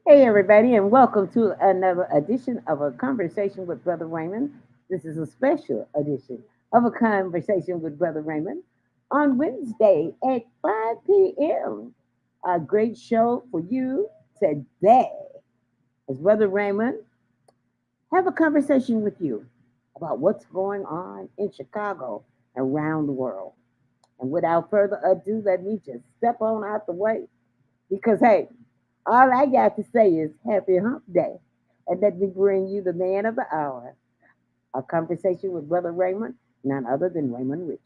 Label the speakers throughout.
Speaker 1: Hey, everybody, and welcome to another edition of a conversation with Brother Raymond. This is a special edition of a conversation with Brother Raymond on Wednesday at 5 p.m. A great show for you today. As Brother Raymond have a conversation with you about what's going on in Chicago and around the world. And without further ado, let me just step on out the way because, hey, all I got to say is happy hump day. And let me bring you the man of the hour, a conversation with Brother Raymond, none other than Raymond Richards.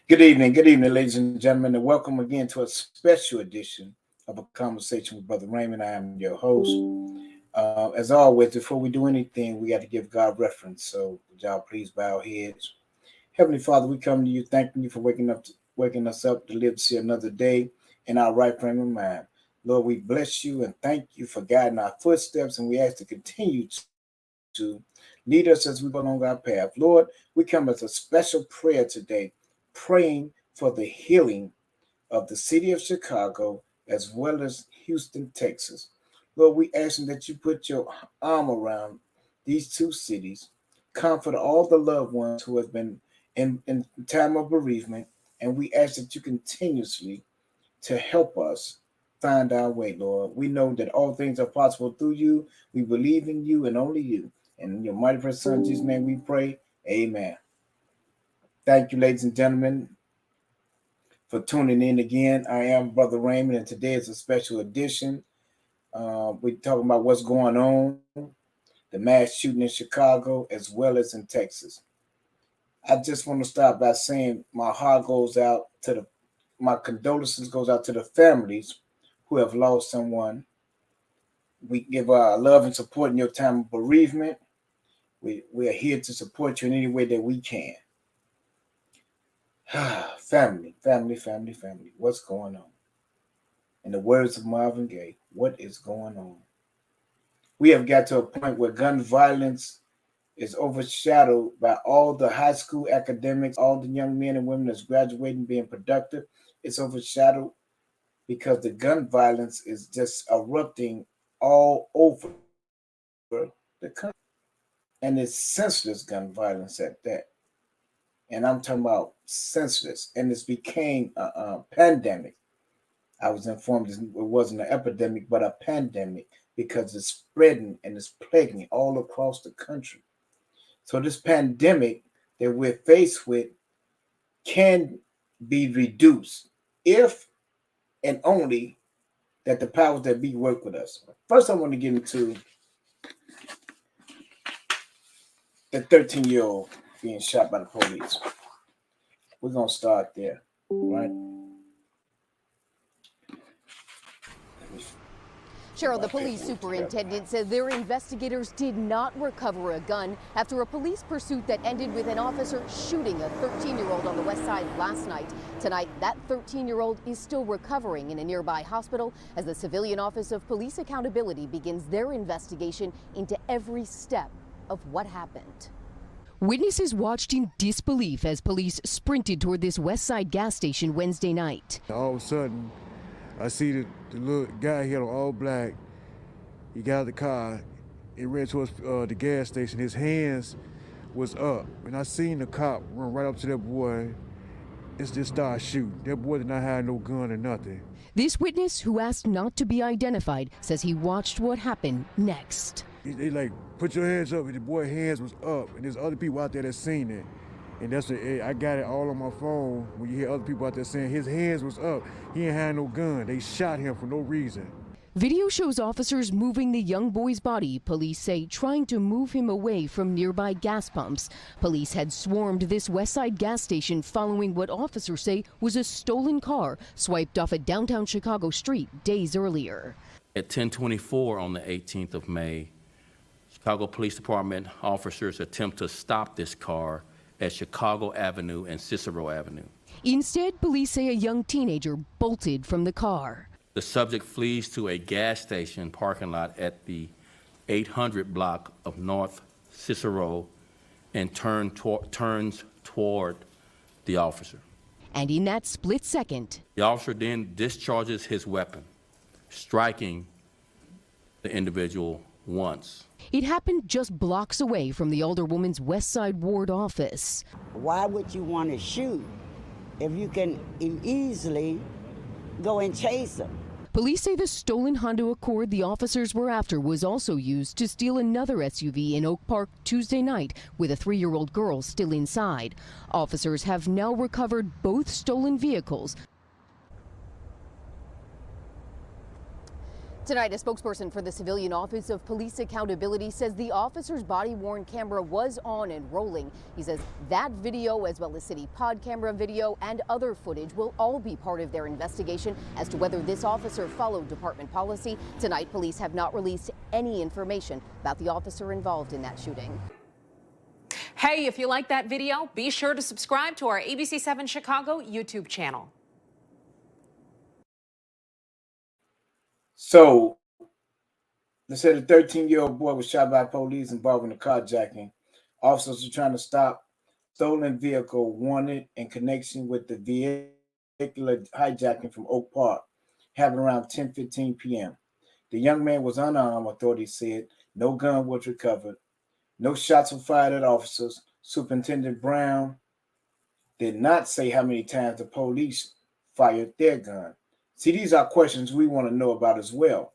Speaker 2: Good evening, ladies and gentlemen, and welcome again to a special edition of a conversation with Brother Raymond. I am your host. As always, before we do anything, we got to give God reference. So, would y'all please bow heads. Heavenly Father, we come to you, thanking you for waking us up to live to see another day in our right frame of mind. Lord, we bless you and thank you for guiding our footsteps, and we ask to continue to lead us as we go along our path. Lord, we come as a special prayer today, praying for the healing of the city of Chicago as well as Houston, Texas. Lord, we ask that you put your arm around these two cities, comfort all the loved ones who have been in time of bereavement, and we ask that you continuously to help us find our way, Lord. We know that all things are possible through you. We believe in you and only you. And in your mighty precious Son, Jesus' name, we pray. Amen. Thank you, ladies and gentlemen, for tuning in again. I am Brother Raymond, and today is a special edition. We're talking about what's going on, the mass shooting in Chicago, as well as in Texas. I just want to start by saying my heart goes out to my condolences goes out to the families who have lost someone. We give our love and support in your time of bereavement. We are here to support you in any way that we can. Family. What's going on? In the words of Marvin Gaye, what is going on? We have got to a point where gun violence is overshadowed by all the high school academics, all the young men and women that's graduating, being productive. It's overshadowed because the gun violence is just erupting all over the country. And it's senseless gun violence at that. And I'm talking about senseless. And it's became a pandemic. I was informed it wasn't an epidemic, but a pandemic because it's spreading and it's plaguing all across the country. So this pandemic that we're faced with can be reduced if and only that the powers that be work with us. First, I want to get into the 13-year-old being shot by the police. We're going to start there, right?
Speaker 3: Cheryl, the police superintendent said their investigators did not recover a gun after a police pursuit that ended with an officer shooting a 13-year-old on the west side last night. Tonight, that 13-year-old is still recovering in a nearby hospital as the Civilian Office of Police Accountability begins their investigation into every step of what happened. Witnesses watched in disbelief as police sprinted toward this west side gas station Wednesday night.
Speaker 4: All of a sudden, I see the little guy here on all black. He got out of the car. He ran towards the gas station. His hands was up. And I seen the cop run right up to that boy and just start shooting. That boy did not have no gun or nothing.
Speaker 3: This witness, who asked not to be identified, says he watched what happened next.
Speaker 4: They like, put your hands up. And the boy's hands was up. And there's other people out there that seen it. And that's what I got it all on my phone when you hear other people out there saying his hands was up. He ain't had no gun. They shot him for no reason.
Speaker 3: Video shows officers moving the young boy's body, police say trying to move him away from nearby gas pumps. Police had swarmed this Westside gas station following what officers say was a stolen car swiped off a downtown Chicago street days earlier.
Speaker 5: At 10:24 on the 18th of May, Chicago Police Department officers attempt to stop this car at Chicago Avenue and Cicero Avenue.
Speaker 3: Instead, police say a young teenager bolted from the car.
Speaker 5: The subject flees to a gas station parking lot at the 800 block of North Cicero and turns toward the officer.
Speaker 3: And in that split second,
Speaker 5: the officer then discharges his weapon, striking the individual once.
Speaker 3: It happened just blocks away from the older woman's West Side ward office.
Speaker 6: Why would you want to shoot if you can easily go and chase them?
Speaker 3: Police say the stolen Honda Accord the officers were after was also used to steal another SUV in Oak Park Tuesday night with a 3-year-old girl still inside. Officers have now recovered both stolen vehicles. Tonight, a spokesperson for the Civilian Office of Police Accountability says the officer's body-worn camera was on and rolling. He says that video, as well as city pod camera video and other footage, will all be part of their investigation as to whether this officer followed department policy. Tonight, police have not released any information about the officer involved in that shooting.
Speaker 7: Hey, if you like that video, be sure to subscribe to our ABC7 Chicago YouTube channel.
Speaker 2: So, they said a 13-year-old boy was shot by police involving a carjacking. Officers are trying to stop stolen vehicle wanted in connection with the vehicular hijacking from Oak Park, happened around 10:15 p.m. The young man was unarmed, authorities said. No gun was recovered. No shots were fired at officers. Superintendent Brown did not say how many times the police fired their gun. See, these are questions we want to know about as well.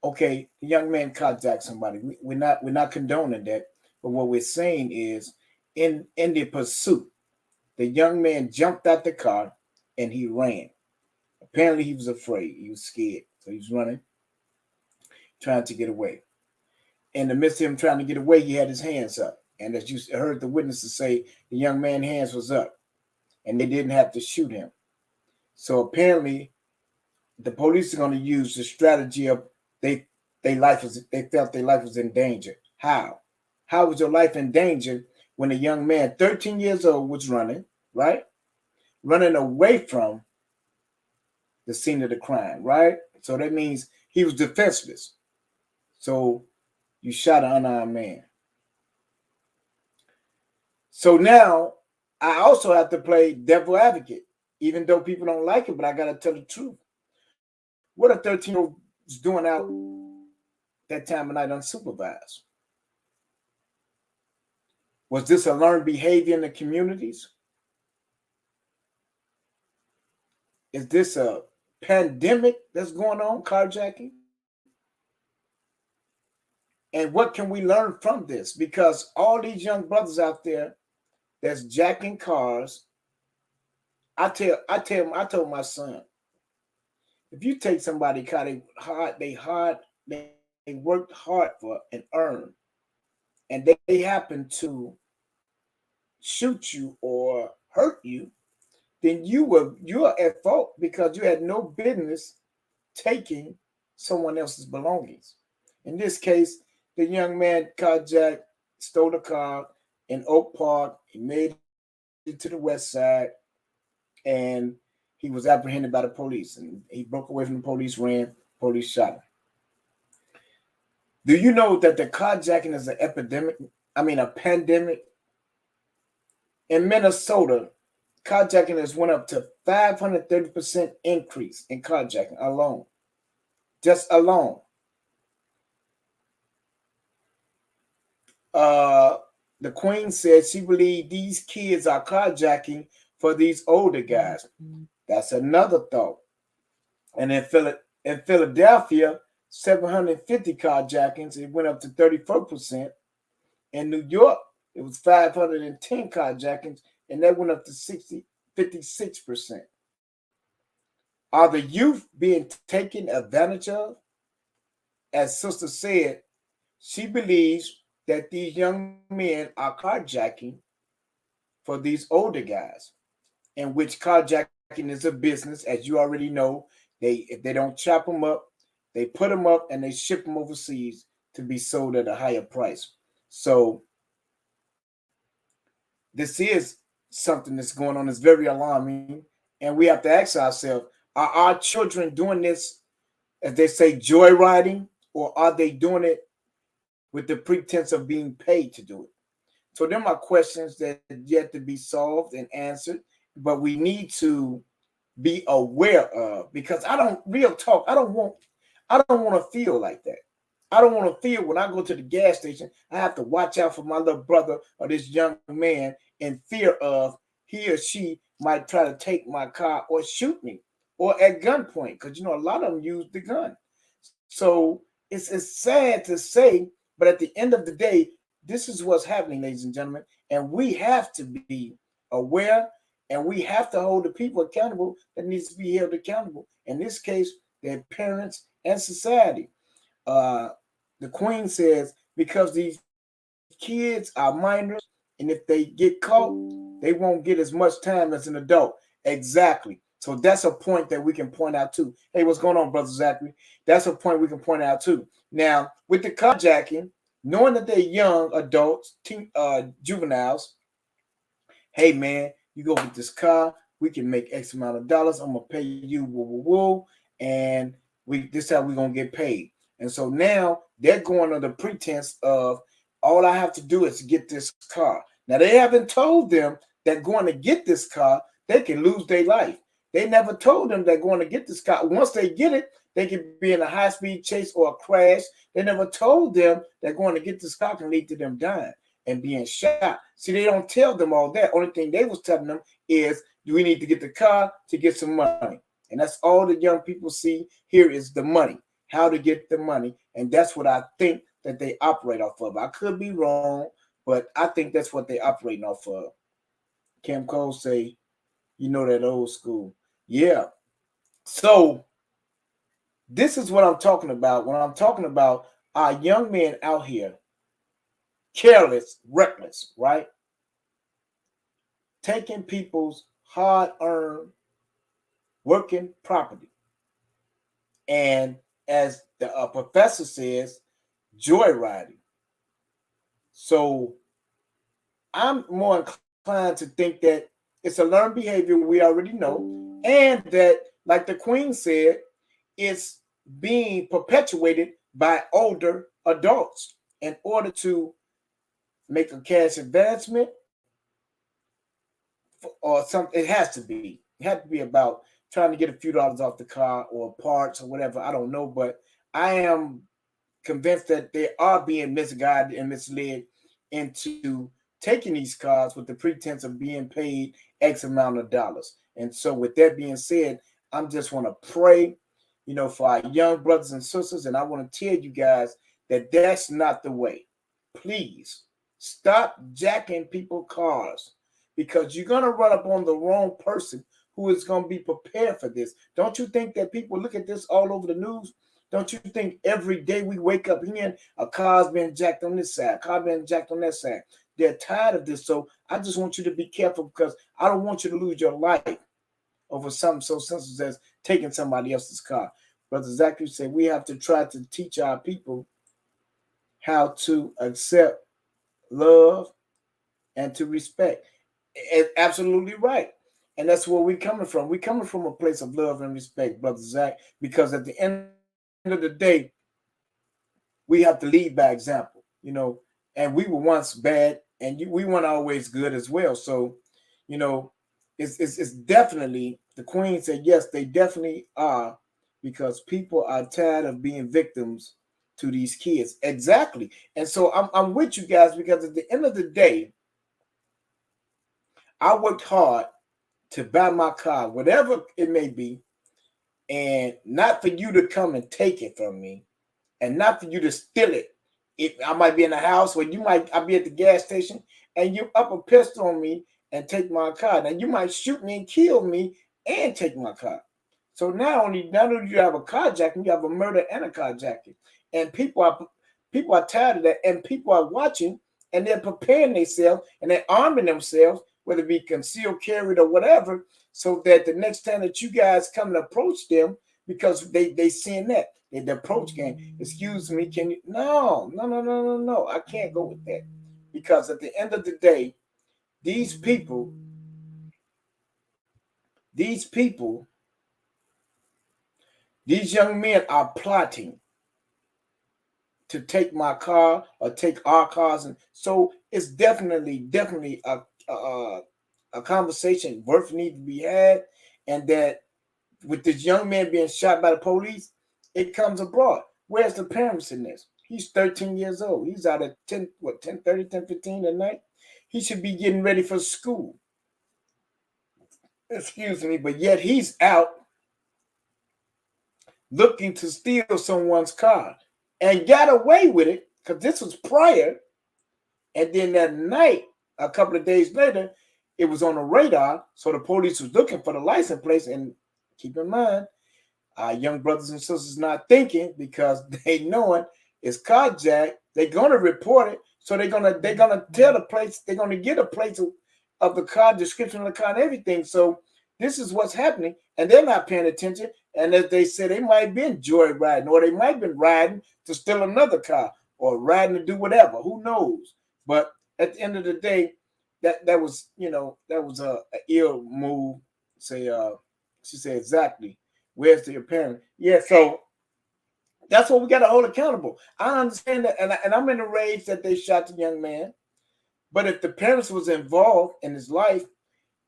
Speaker 2: Okay, the young man carjacked somebody. We're not condoning that, but what we're saying is, in the pursuit, the young man jumped out the car and he ran. Apparently, he was afraid. He was scared, so he was running, trying to get away. In the midst of him trying to get away, he had his hands up, and as you heard the witnesses say, the young man's hands was up, and they didn't have to shoot him. So apparently, the police are going to use the strategy of they felt their life was in danger. How? How was your life in danger when a young man, 13 years old, was running, right? Running away from the scene of the crime, right? So that means he was defenseless. So you shot an unarmed man. So now I also have to play devil advocate, even though people don't like it, but I got to tell the truth. What a 13-year-old was doing out that time of night unsupervised? Was this a learned behavior in the communities? Is this a pandemic that's going on, carjacking? And what can we learn from this? Because all these young brothers out there that's jacking cars, I told my son, if you take somebody car, they worked hard for and earned, and they happen to shoot you or hurt you, then you are at fault because you had no business taking someone else's belongings. In this case, the young man carjacked, stole a car in Oak Park. He made it to the West Side, and he was apprehended by the police, and he broke away from the police, ran, police shot him. Do you know that the carjacking is a pandemic? In Minnesota, carjacking has went up to 530% increase in carjacking alone. Just alone. The Queen said she believed these kids are carjacking for these older guys. That's another thought. And in Philadelphia, 750 carjackings, it went up to 34%. In New York, it was 510 carjackings, and that went up to 56%. Are the youth being taken advantage of? As Sister said, she believes that these young men are carjacking for these older guys, in which carjacking is a business, as you already know. If they don't chop them up, they put them up and they ship them overseas to be sold at a higher price. So this is something that's going on that's very alarming, and we have to ask ourselves, are our children doing this, as they say, joyriding, or are they doing it with the pretense of being paid to do it? So them are questions that yet to be solved and answered, but we need to be aware of, because I don't want I don't want to feel like that. I don't want to feel when I go to the gas station, I have to watch out for my little brother or this young man in fear of he or she might try to take my car or shoot me or at gunpoint, because a lot of them use the gun. So it's sad to say, but at the end of the day, this is what's happening, ladies and gentlemen, and we have to be aware, and we have to hold the people accountable that needs to be held accountable. In this case, their parents and society. Uh, the Queen says because these kids are minors, and if they get caught, they won't get as much time as an adult. Exactly. So that's a point that we can point out too. Hey, what's going on, Brother Zachary? That's a point we can point out too. Now, with the carjacking, knowing that they're young adults, juveniles, hey man, you go with this car, we can make X amount of dollars. I'm gonna pay you, woo woo woo, and this is how we're gonna get paid. And so now they're going under the pretense of all I have to do is get this car. Now they haven't told them that going to get this car, they can lose their life. They never told them that going to get this car. Once they get it, they could be in a high-speed chase or a crash. They never told them that going to get this car can lead to them dying and being shot. See, they don't tell them all that. Only thing they was telling them is, do we need to get the car to get some money? And that's all the young people see here is the money, how to get the money. And that's what I think that they operate off of. I could be wrong, but I think that's what they operating off of. Cam Cole say, that old school. Yeah. So this is what I'm talking about when I'm talking about our young men out here, careless, reckless, right? Taking people's hard-earned working property. And as the professor says, joyriding. So I'm more inclined to think that it's a learned behavior we already know, and that, like the Queen said, it's being perpetuated by older adults in order to make a cash advancement or something. It has to be. It has to be about trying to get a few dollars off the car or parts or whatever. I don't know, but I am convinced that they are being misguided and misled into taking these cars with the pretense of being paid X amount of dollars. And so with that being said, I just want to pray, for our young brothers and sisters. And I want to tell you guys that that's not the way. Please stop jacking people's cars, because you're going to run up on the wrong person who is going to be prepared for this. Don't you think that people look at this all over the news? Don't you think every day we wake up hearing a car's been jacked on this side, car been jacked on that side? They're tired of this. So I just want you to be careful, because I don't want you to lose your life over something so senseless as taking somebody else's car. Brother Zachary said we have to try to teach our people how to accept, love, and to respect. It's absolutely right. And that's where we're coming from. We're coming from a place of love and respect, Brother Zach, because at the end of the day, we have to lead by example, and we were once bad, and we weren't always good as well. So, it's definitely, the Queen said, yes, they definitely are, because people are tired of being victims to these kids. Exactly. And so I'm with you guys, because at the end of the day, I worked hard to buy my car, whatever it may be, and not for you to come and take it from me, and not for you to steal it. I might be in the house, or I'll be at the gas station, and you up a pistol on me and take my car. Now you might shoot me and kill me and take my car. So not only do you have a carjacking, you have a murder and a carjacking. And people are tired of that, and people are watching, and they're preparing themselves, and they're arming themselves, whether it be concealed carried or whatever, so that the next time that you guys come and approach them, because they seeing that. The approach game. Excuse me, can you? No. I can't go with that, because at the end of the day, these young men are plotting to take my car or take our cars, and so it's definitely a conversation worth need to be had, and that with this young man being shot by the police, it comes abroad. Where's the parents in this? He's 13 years old. He's out at 10:30, 10:15 at night. He should be getting ready for school. Excuse me, but yet he's out looking to steal someone's car and got away with it because this was prior. And then that night, a couple of days later, it was on the radar. So the police was looking for the license plate. And keep in mind, our young brothers and sisters not thinking because they knowing it's carjacked. They're gonna report it. So they're gonna tell the place. They're gonna get a plate of the car, description of the car, and everything. So this is what's happening, and they're not paying attention. And as they said, they might have been joyriding, or they might have been riding to steal another car, or riding to do whatever. Who knows? But at the end of the day, that was a ill move. She said exactly. Where's the parent? Yeah, so that's what we got to hold accountable. I understand that, and I'm in the rage that they shot the young man. But if the parents was involved in his life,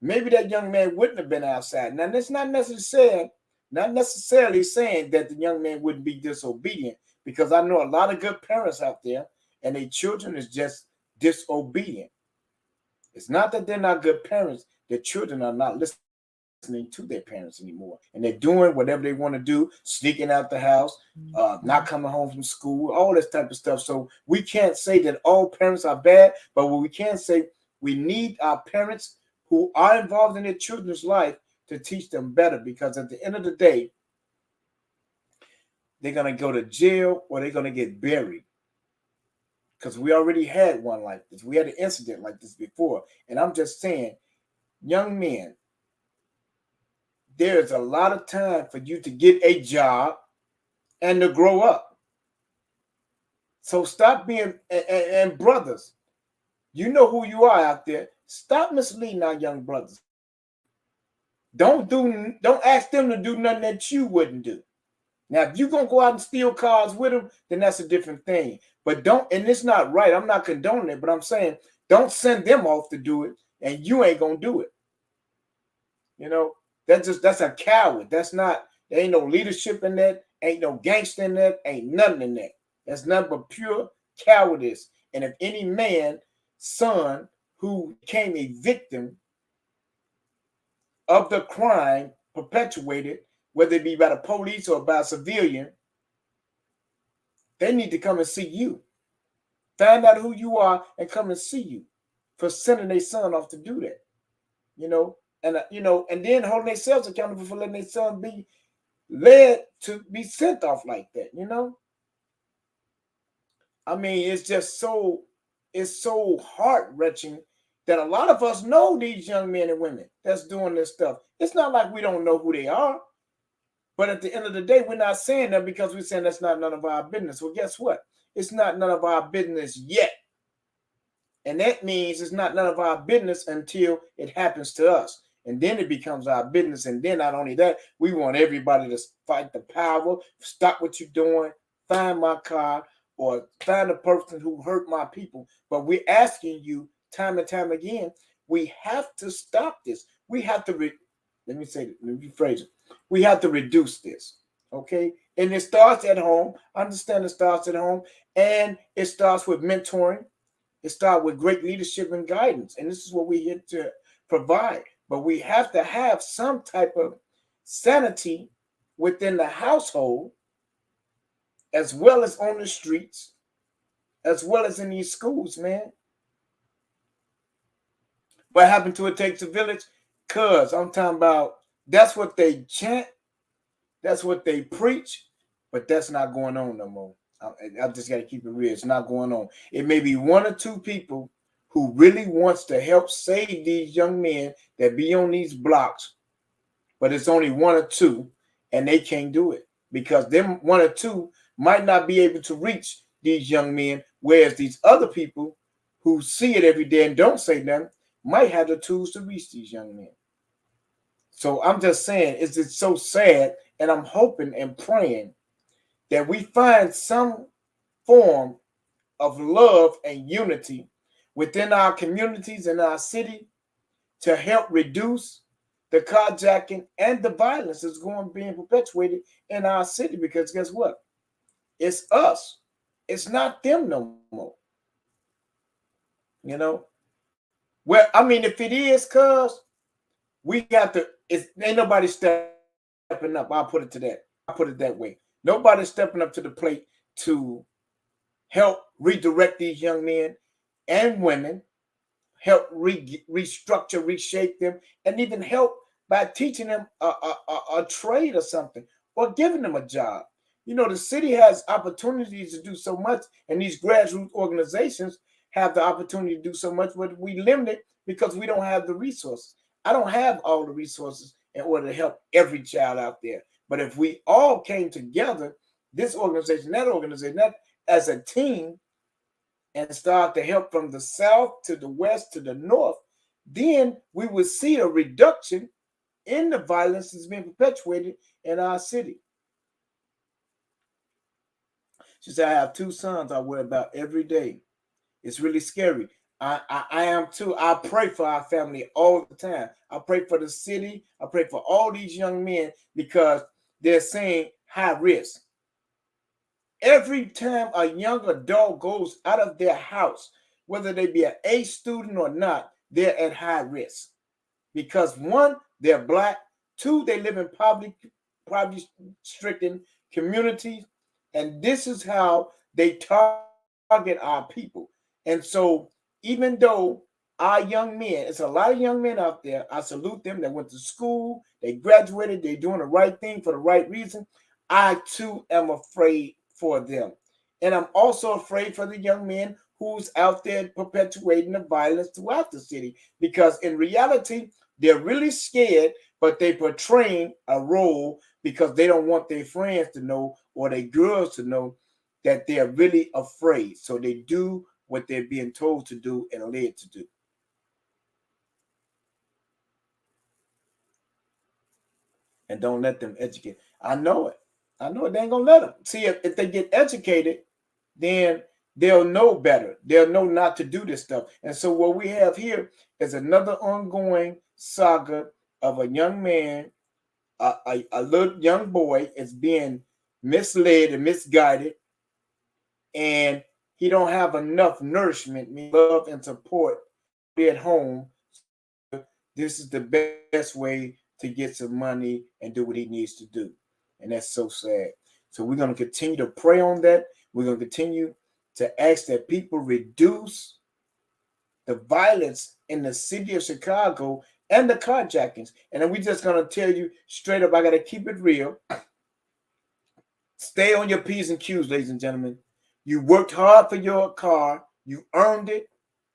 Speaker 2: maybe that young man wouldn't have been outside. Now, that's not necessarily saying that the young man wouldn't be disobedient, because I know a lot of good parents out there, and their children is just disobedient. It's not that they're not good parents; their children are not listening to their parents anymore, and they're doing whatever they want to do, sneaking out the house, not coming home from school, all this type of stuff. So we can't say that all parents are bad, but what we can say, we need our parents who are involved in their children's life to teach them better, because at the end of the day, they're going to go to jail or they're going to get buried. Because we already had one like this. We had an incident like this before. And I'm just saying, young men, there's a lot of time for you to get a job and to grow up. So stop being, and brothers, you know who you are out there. Stop misleading our young brothers. Don't ask them to do nothing that you wouldn't do. Now, if you're going to go out and steal cars with them, then that's a different thing. But and it's not right. I'm not condoning it, but I'm saying don't send them off to do it, and you ain't going to do it. You know, that's a coward. There ain't no leadership in that, ain't no gangster in that, ain't nothing in that. That's nothing but pure cowardice. And if any man, son, who became a victim of the crime perpetuated, whether it be by the police or by a civilian, they need to come and see you. Find out who you are and come and see you for sending their son off to do that. And then holding themselves accountable for letting their son be led to be sent off like that. I mean, it's so heart-wrenching that a lot of us know these young men and women that's doing this stuff. It's not like we don't know who they are. But at the end of the day, we're not saying that because we're saying that's not none of our business. Well, guess what? It's not none of our business yet. And that means it's not none of our business until it happens to us. And then it becomes our business. And then not only that, we want everybody to fight the power, stop what you're doing, find my car, or find the person who hurt my people. But we're asking you time and time again, we have to stop this. We have to, let me rephrase it. We have to reduce this, okay? And it starts at home. I understand it starts at home. And it starts with mentoring. It starts with great leadership and guidance. And this is what we're here to provide. But we have to have some type of sanity within the household, as well as on the streets, as well as in these schools, man. What happened to It Takes a Village? Cuz I'm talking about, that's what they chant, that's what they preach, but that's not going on no more. I just got to keep it real. It's not going on. It may be one or two people who really wants to help save these young men that be on these blocks, but it's only one or two, and they can't do it because them one or two might not be able to reach these young men, whereas these other people who see it every day and don't say nothing might have the tools to reach these young men. So I'm just saying, it's so sad, and I'm hoping and praying that we find some form of love and unity within our communities and our city to help reduce the carjacking and the violence is being perpetuated in our city, because guess what? It's us. It's not them no more. You know? Well, I mean, if it is, cuz we got to, ain't nobody stepping up. I'll put it that way. Nobody's stepping up to the plate to help redirect these young men and women, help restructure, reshape them, and even help by teaching them a trade or something, or giving them a job. You know, the city has opportunities to do so much, and these grassroots organizations have the opportunity to do so much, but we limit it because we don't have the resources. I don't have all the resources in order to help every child out there. But if we all came together, this organization, that as a team, and start to help from the south to the west to the north, then we would see a reduction in the violence that's being perpetuated in our city. She said, I have 2 sons I worry about every day. It's really scary. I am too. I pray for our family all the time. I pray for the city. I pray for all these young men because they're saying high risk. Every time a young adult goes out of their house, whether they be an A student or not, they're at high risk. Because 1, they're Black. 2, they live in poverty-stricken communities. And this is how they target our people. And so even though our young men, it's a lot of young men out there, I salute them. They went to school, they graduated, they're doing the right thing for the right reason. I too am afraid for them. And I'm also afraid for the young men who's out there perpetuating the violence throughout the city, because in reality, they're really scared, but they're portraying a role because they don't want their friends to know or their girls to know that they're really afraid. So they do what they're being told to do and led to do. And don't let them educate. I know it. They ain't gonna let them. See, if they get educated, then they'll know better. They'll know not to do this stuff. And so what we have here is another ongoing saga of a young man, a little young boy is being misled and misguided, and he don't have enough nourishment, love, and support at home. This is the best way to get some money and do what he needs to do. And that's so sad. So we're going to continue to pray on that. We're going to continue to ask that people reduce the violence in the city of Chicago and the carjackings. And then we're just going to tell you straight up, I got to keep it real. Stay on your P's and Q's, ladies and gentlemen. You worked hard for your car. You earned it.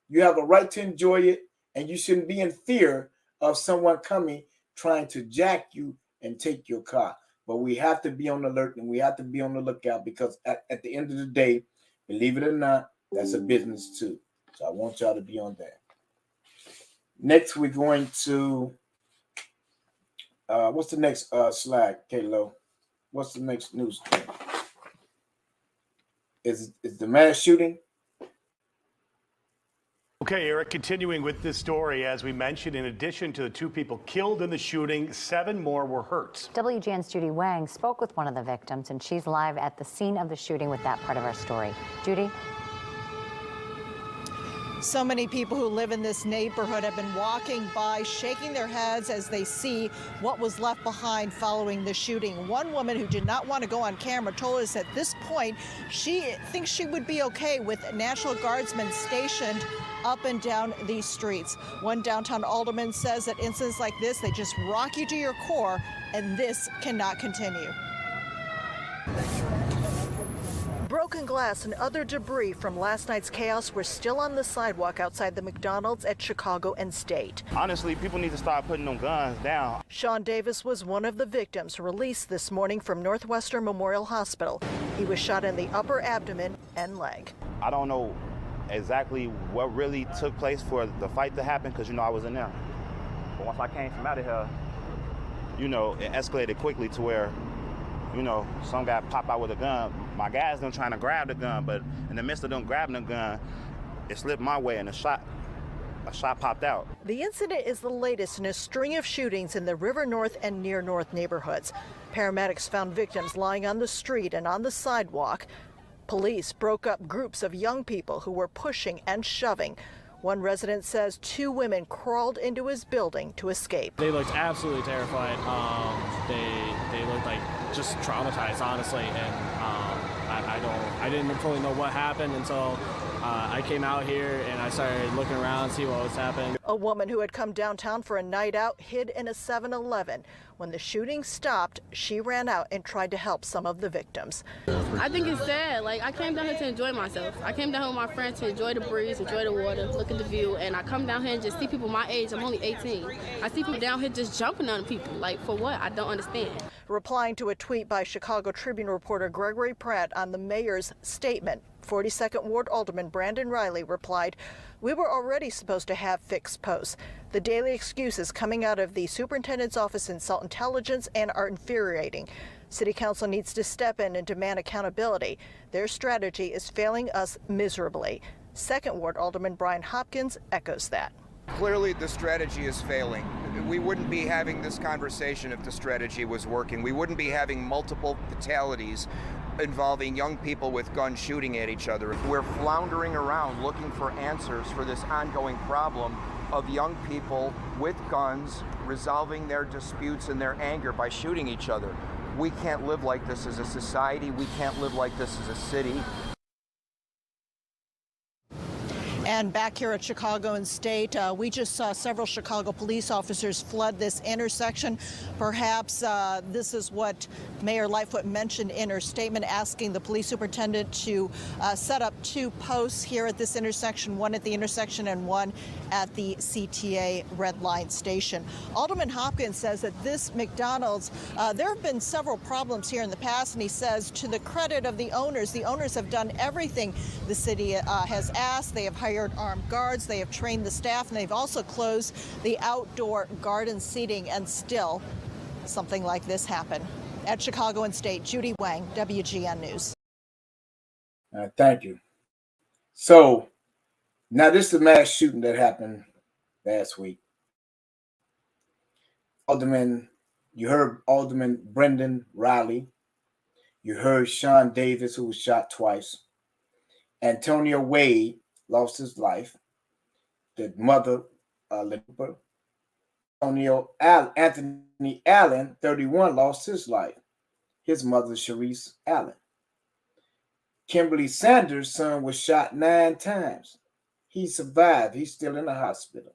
Speaker 2: You have a right to enjoy it. And you shouldn't be in fear of someone coming trying to jack you and take your car. But we have to be on alert and we have to be on the lookout, because at the end of the day, believe it or not, that's a business too. So I want y'all to be on that. Next, we're going to, what's the next slide, Kalo? What's the next news thing? Is the mass shooting?
Speaker 8: Okay, Eric, continuing with this story, as we mentioned, in addition to the 2 people killed in the shooting, 7 more were hurt.
Speaker 9: WGN's Judy Wang spoke with one of the victims, and she's live at the scene of the shooting with that part of our story. Judy?
Speaker 10: So many people who live in this neighborhood have been walking by, shaking their heads as they see what was left behind following the shooting. One woman who did not want to go on camera told us at this point she thinks she would be okay with National Guardsmen stationed up and down these streets. One downtown alderman says that incidents like this, they just rock you to your core, and this cannot continue. Broken glass and other debris from last night's chaos were still on the sidewalk outside the McDonald's at Chicago and State.
Speaker 11: Honestly, people need to start putting them guns down.
Speaker 10: Sean Davis was one of the victims released this morning from Northwestern Memorial Hospital. He was shot in the upper abdomen and leg.
Speaker 11: I don't know exactly what really took place for the fight to happen, because, I was in there. But once I came from out of here, it escalated quickly to where, some guy popped out with a gun. My guys them trying to grab the gun, but in the midst of them grabbing the gun, it slipped my way and the shot a shot popped out.
Speaker 10: The incident is the latest in a string of shootings in the River North and Near North neighborhoods. Paramedics found victims lying on the street and on the sidewalk. Police broke up groups of young people who were pushing and shoving. One resident says 2 women crawled into his building to escape.
Speaker 12: They looked absolutely terrified. They looked like just traumatized, honestly, and I didn't fully know what happened until I came out here and I started looking around, see what was happening.
Speaker 10: A woman who had come downtown for a night out hid in a 7-Eleven. When the shooting stopped, she ran out and tried to help some of the victims.
Speaker 13: I think it's sad. Like, I came down here to enjoy myself. I came down here with my friends to enjoy the breeze, enjoy the water, look at the view, and I come down here and just see people my age. I'm only 18. I see people down here just jumping on people. Like, for what? I don't understand.
Speaker 10: Replying to a tweet by Chicago Tribune reporter Gregory Pratt on the mayor's statement, 42nd Ward Alderman Brandon Riley replied, "We were already supposed to have fixed posts. The daily excuses coming out of the superintendent's office insult intelligence and are infuriating. City Council needs to step in and demand accountability. Their strategy is failing us miserably." 2nd Ward Alderman Brian Hopkins echoes that.
Speaker 14: Clearly, the strategy is failing. We wouldn't be having this conversation if the strategy was working. We wouldn't be having multiple fatalities involving young people with guns shooting at each other. We're floundering around looking for answers for this ongoing problem of young people with guns resolving their disputes and their anger by shooting each other. We can't live like this as a society. We can't live like this as a city.
Speaker 10: And back here at Chicago and State, we just saw several Chicago police officers flood this intersection. Perhaps this is what Mayor Lightfoot mentioned in her statement, asking the police superintendent to set up 2 posts here at this intersection, one at the intersection and one at the CTA Red Line station. Alderman Hopkins says that this McDonald's, there have been several problems here in the past, and he says to the credit of the owners have done everything the city has asked. They have hired armed guards, they have trained the staff, and they've also closed the outdoor garden seating, and still something like this happened. At Chicago and State, Judy Wang, WGN News.
Speaker 2: Thank you. So now this is the mass shooting that happened last week. You heard Alderman Brendan Riley. You heard Sean Davis, who was shot twice. Antonio Wade lost his life. The mother, Anthony Allen, 31, lost his life. His mother, Sharice Allen. Kimberly Sanders' son was shot 9 times. He survived. He's still in the hospital.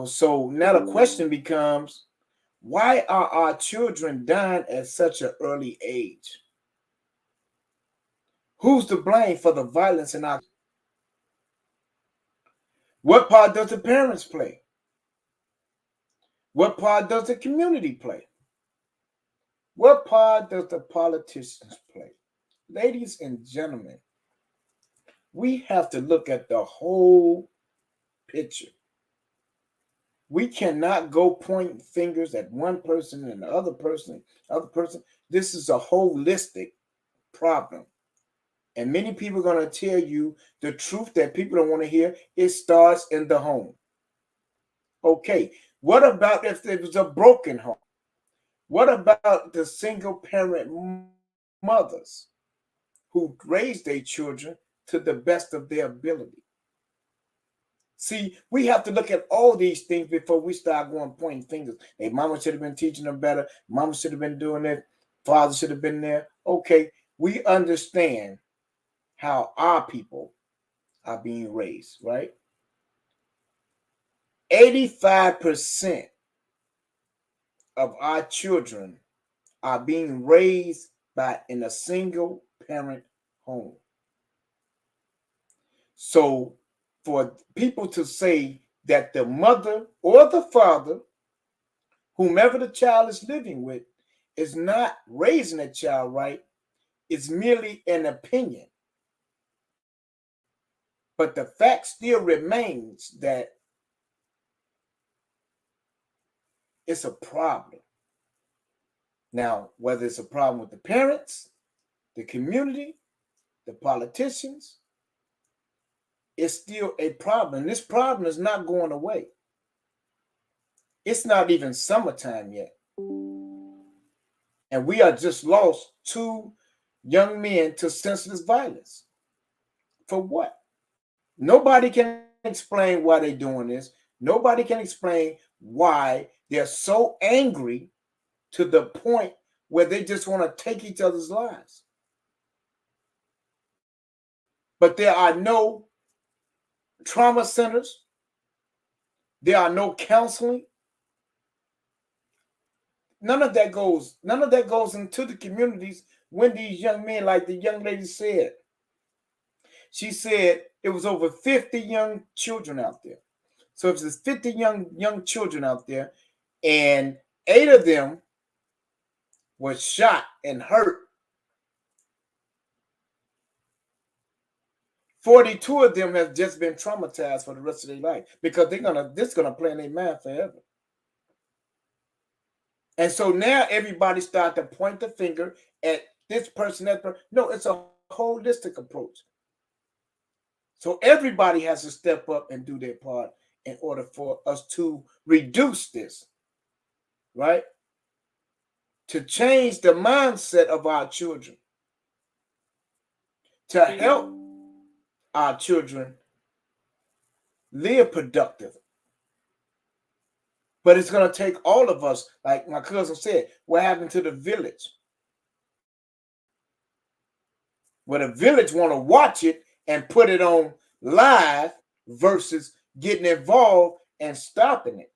Speaker 2: So now the question becomes, why are our children dying at such an early age? Who's to blame for the violence in our... What part does the parents play? What part does the community play? What part does the politicians play? Ladies and gentlemen, we have to look at the whole picture. We cannot go pointing fingers at one person and the other person. This is a holistic problem. And many people are going to tell you the truth that people don't want to hear. It starts in the home. Okay, what about if it was a broken home? What about the single parent mothers who raised their children to the best of their ability? See, we have to look at all these things before we start going pointing fingers. Hey, mama should have been teaching them better. Mama should have been doing it. Father should have been there. Okay, we understand how our people are being raised, right? 85% of our children are being raised in a single parent home. So for people to say that the mother or the father, whomever the child is living with, is not raising a child right, is merely an opinion. But the fact still remains that it's a problem. Now, whether it's a problem with the parents, the community, the politicians, is still a problem. This problem is not going away. It's not even summertime yet. And we are just lost 2 young men to senseless violence. For what? Nobody can explain why they're doing this. Nobody can explain why they're so angry to the point where they just want to take each other's lives. But there are no trauma centers. There are no counseling. None of that goes into the communities when these young men, like the young lady said. She said it was over 50 young children out there. So if there's 50 young children out there, and 8 of them were shot and hurt, 42 of them have just been traumatized for the rest of their life because this is gonna play in their mind forever. And so now everybody start to point the finger at this person, that person. No, it's a holistic approach. So everybody has to step up and do their part in order for us to reduce this, right? To change the mindset of our children, to help our children live productive. But it's going to take all of us, like my cousin said, what happened to the village? Where the village want to watch it and put it on live versus getting involved and stopping it.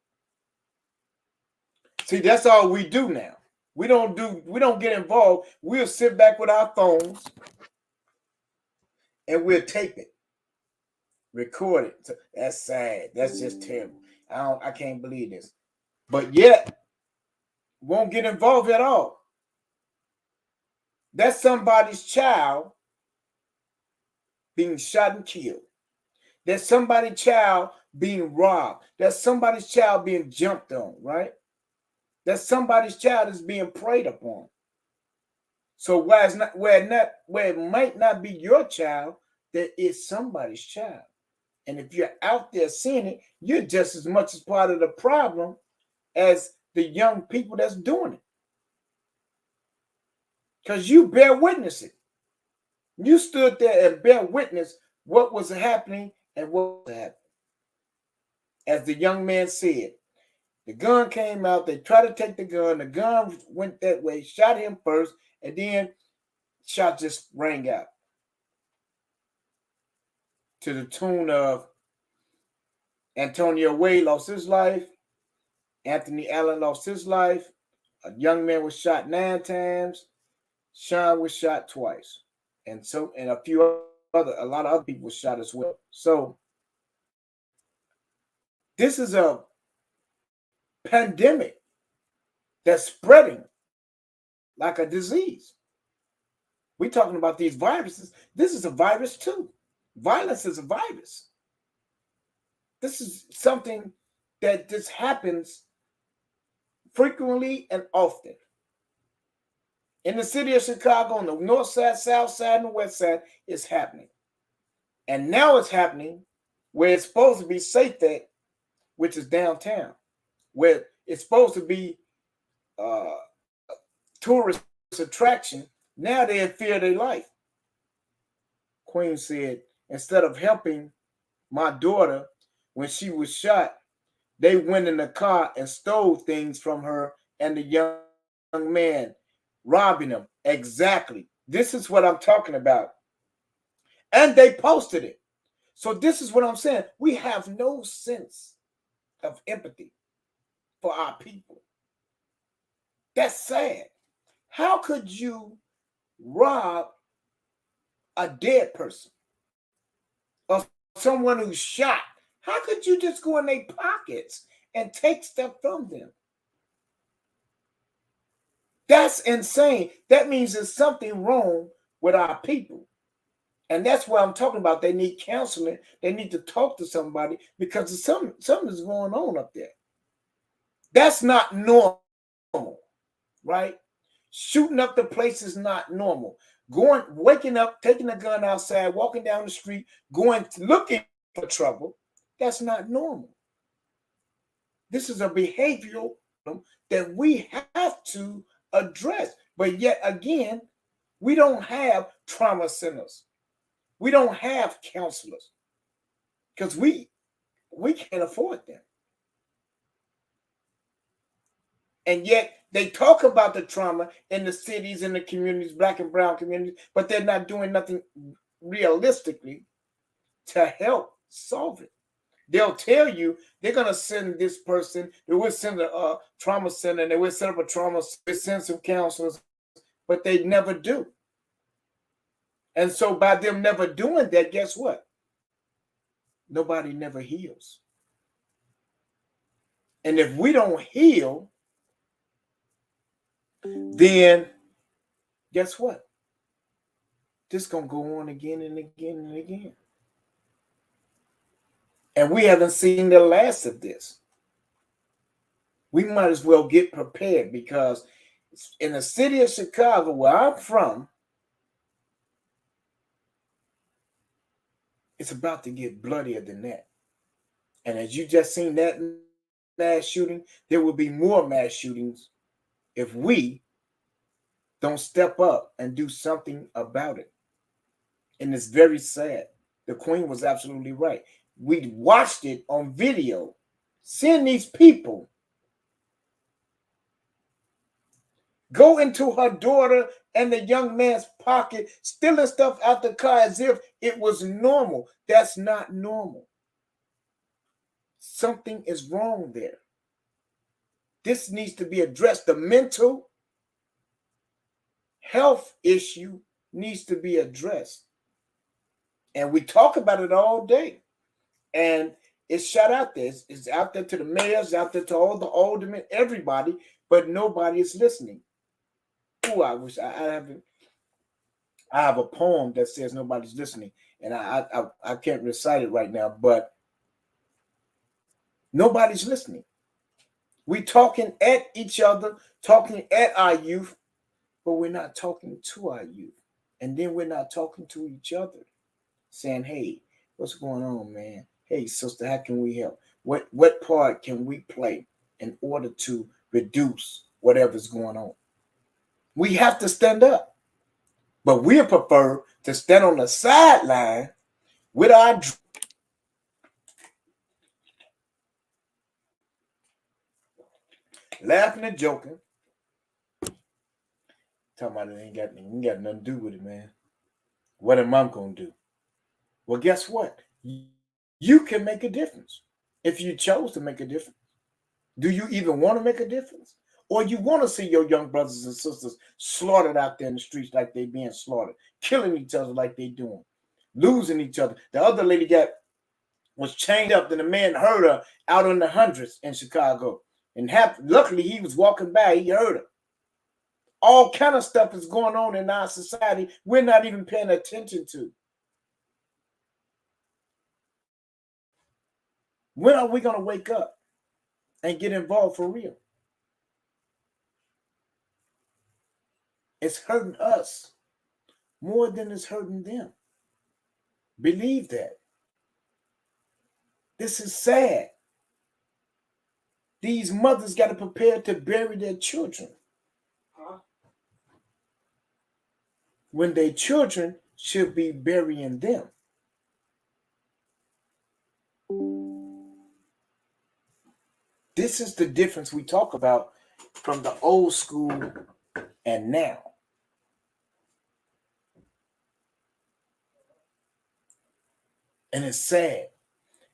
Speaker 2: See, that's all we do now. We don't get involved. We'll sit back with our phones and we'll tape it, record it. That's sad. That's just terrible. I can't believe this. But yet, won't get involved at all. That's somebody's child being shot and killed. That's somebody's child being robbed. That's somebody's child being jumped on, right? That's somebody's child is being preyed upon. So where it might not be your child, that is somebody's child. And if you're out there seeing it, you're just as much as part of the problem as the young people that's doing it. Because you bear witness it. You stood there and bear witness what was happening and what was happening. As the young man said, the gun came out, they tried to take the gun went that way, shot him first, and then shot just rang out. To the tune of Antonio Wade lost his life, Anthony Allen lost his life, a young man was shot 9 times, Sean was shot twice, and a lot of other people were shot as well. So this is a pandemic that's spreading like a disease. We're talking about these viruses. This is a virus too. Violence is a virus. This is something that just happens frequently and often. In the city of Chicago, on the north side, south side, and the west side, it's happening. And now it's happening where it's supposed to be safe at, which is downtown, where it's supposed to be tourist attraction. Now they're in fear of their life. Queen said, instead of helping my daughter when she was shot, they went in the car and stole things from her and the young man, robbing them. Exactly. This is what I'm talking about. And they posted it. So this is what I'm saying. We have no sense of empathy for our people. That's sad. How could you rob a dead person or someone who's shot? How could you just go in their pockets and take stuff from them? That's insane. That means there's something wrong with our people. And that's why I'm talking about they need counseling. They need to talk to somebody because something's going on up there. That's not normal, right? Shooting up the place is not normal. going, waking up, taking a gun outside, walking down the street, going looking for trouble, that's not normal. This is a behavioral problem that we have to address. But yet again, we don't have trauma centers. We don't have counselors because we can't afford them. And yet they talk about the trauma in the cities, in the communities, black and brown communities, but they're not doing nothing realistically to help solve it. They'll tell you they're going to send this person, they will send a trauma center, and they will set up a trauma, send some counselors, but they never do. And so by them never doing that, guess what? Nobody never heals. And if we don't heal, then guess what? This is going to go on again and again and again. And we haven't seen the last of this. We might as well get prepared because in the city of Chicago, where I'm from, it's about to get bloodier than that. And as you just seen that mass shooting, there will be more mass shootings if we don't step up and do something about it. And it's very sad. The Queen was absolutely right. We watched it on video, seeing these people go into her daughter and the young man's pocket, stealing stuff out the car as if it was normal. That's not normal. Something is wrong there. This needs to be addressed. The mental health issue needs to be addressed. And we talk about it all day. And it's shot out there. It's out there to the mayors, out there to all the aldermen, everybody, but nobody is listening. Ooh, I wish I have a poem that says nobody's listening, and I can't recite it right now, but nobody's listening. We talking at each other, talking at our youth, but we're not talking to our youth. And then we're not talking to each other, saying, hey, what's going on, man? Hey, sister, how can we help? What part can we play in order to reduce whatever's going on? We have to stand up. But we prefer to stand on the sideline with our laughing and joking. Talking about it ain't got nothing to do with it, man. What am I going to do? Well, guess what? You can make a difference if you chose to make a difference. Do you even want to make a difference? Or you want to see your young brothers and sisters slaughtered out there in the streets like they being slaughtered, killing each other like they doing, losing each other. The other lady was chained up, and the man heard her out in the hundreds in Chicago. And luckily he was walking by, he heard her. All kind of stuff is going on in our society we're not even paying attention to. When are we going to wake up and get involved for real? It's hurting us more than it's hurting them. Believe that. This is sad. These mothers got to prepare to bury their children when their children should be burying them. This is the difference we talk about from the old school and now. And it's sad.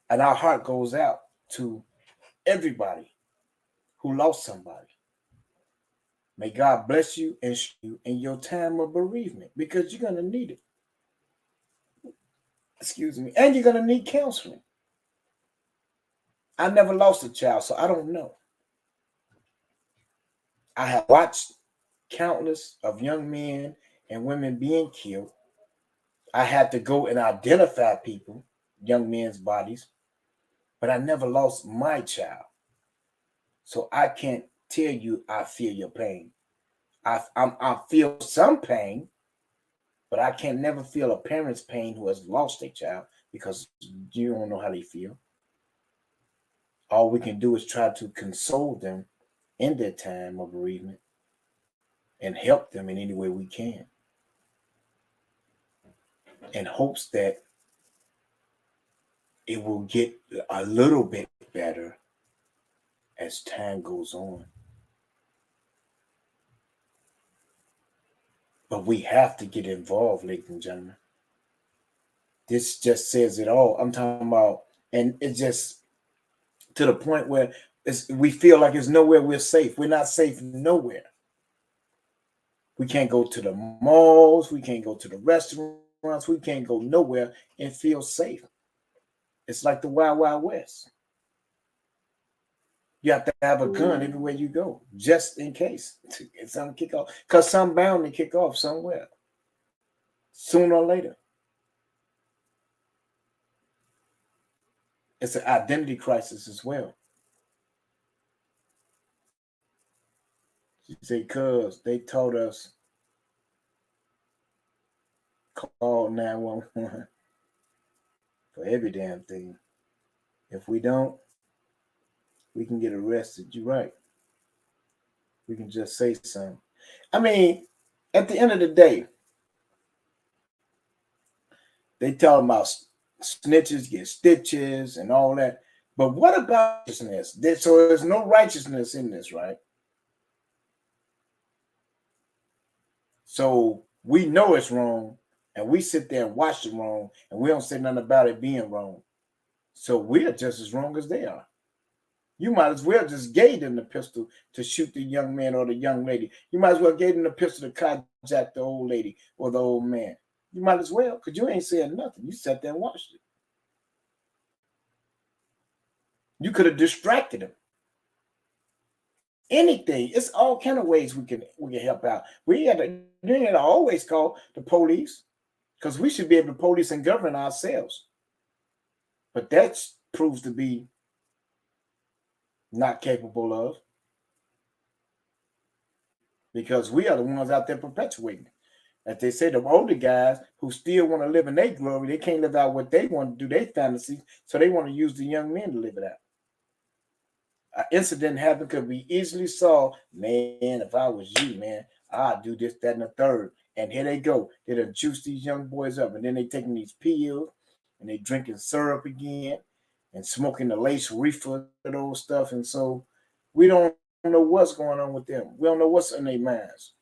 Speaker 2: And our heart goes out to everybody who lost somebody. May God bless you and you in your time of bereavement, because you're going to need it. Excuse me. And you're going to need counseling. I never lost a child, so I don't know. I have watched countless of young men and women being killed. I had to go and identify people, young men's bodies, but I never lost my child. So I can't tell you I feel your pain. I feel some pain, But I can never feel a parent's pain who has lost a child because you don't know how they feel. All we can do is try to console them in their time of bereavement and help them in any way we can, in hopes that it will get a little bit better as time goes on. But we have to get involved, ladies and gentlemen. This just says it all. I'm talking about, and it's just to the point where we feel like it's nowhere we're safe. We're not safe nowhere. We can't go to the malls. We can't go to the restaurants. We can't go nowhere and feel safe. It's like the Wild Wild West. You have to have a gun everywhere you go, just in case something kick off. Because something bound to kick off somewhere, sooner or later. It's an identity crisis as well. She said, cuz they told us call 911 for every damn thing. If we don't, we can get arrested. You're right. We can just say something. I mean, at the end of the day, they talking about snitches get stitches and all that. But what about righteousness? So there's no righteousness in this, right? So we know it's wrong, and we sit there and watch it wrong, and we don't say nothing about it being wrong. So we're just as wrong as they are. You might as well just gave them the pistol to shoot the young man or the young lady. You might as well gave them the pistol to carjack the old lady or the old man. You might as well, because you ain't saying nothing. You sat there and watched it. You could have distracted them. Anything. It's all kind of ways we can help out. You ain't got to always call the police, because we should be able to police and govern ourselves. But that proves to be not capable of, because we are the ones out there perpetuating. As they say, the older guys who still want to live in their glory, they can't live out what they want to do, their fantasies, so they want to use the young men to live it out. An incident happened because we easily saw, man, if I was you, man, I'd do this, that, and the third. And here they go. They done juice these young boys up, and then they taking these pills, and they drinking syrup again, and smoking the lace reefer, those stuff. And so we don't know what's going on with them. We don't know what's in their minds.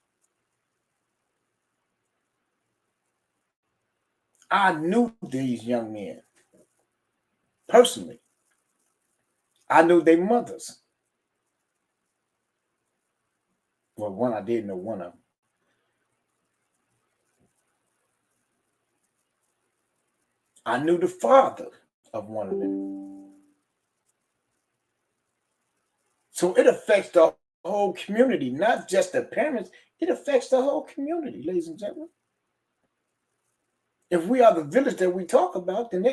Speaker 2: I knew these young men personally. I knew their mothers. Well, one, I did know one of them. I knew the father of one of them. So it affects the whole community, not just the parents. It affects the whole community, ladies and gentlemen. If we are the village that we talk about, then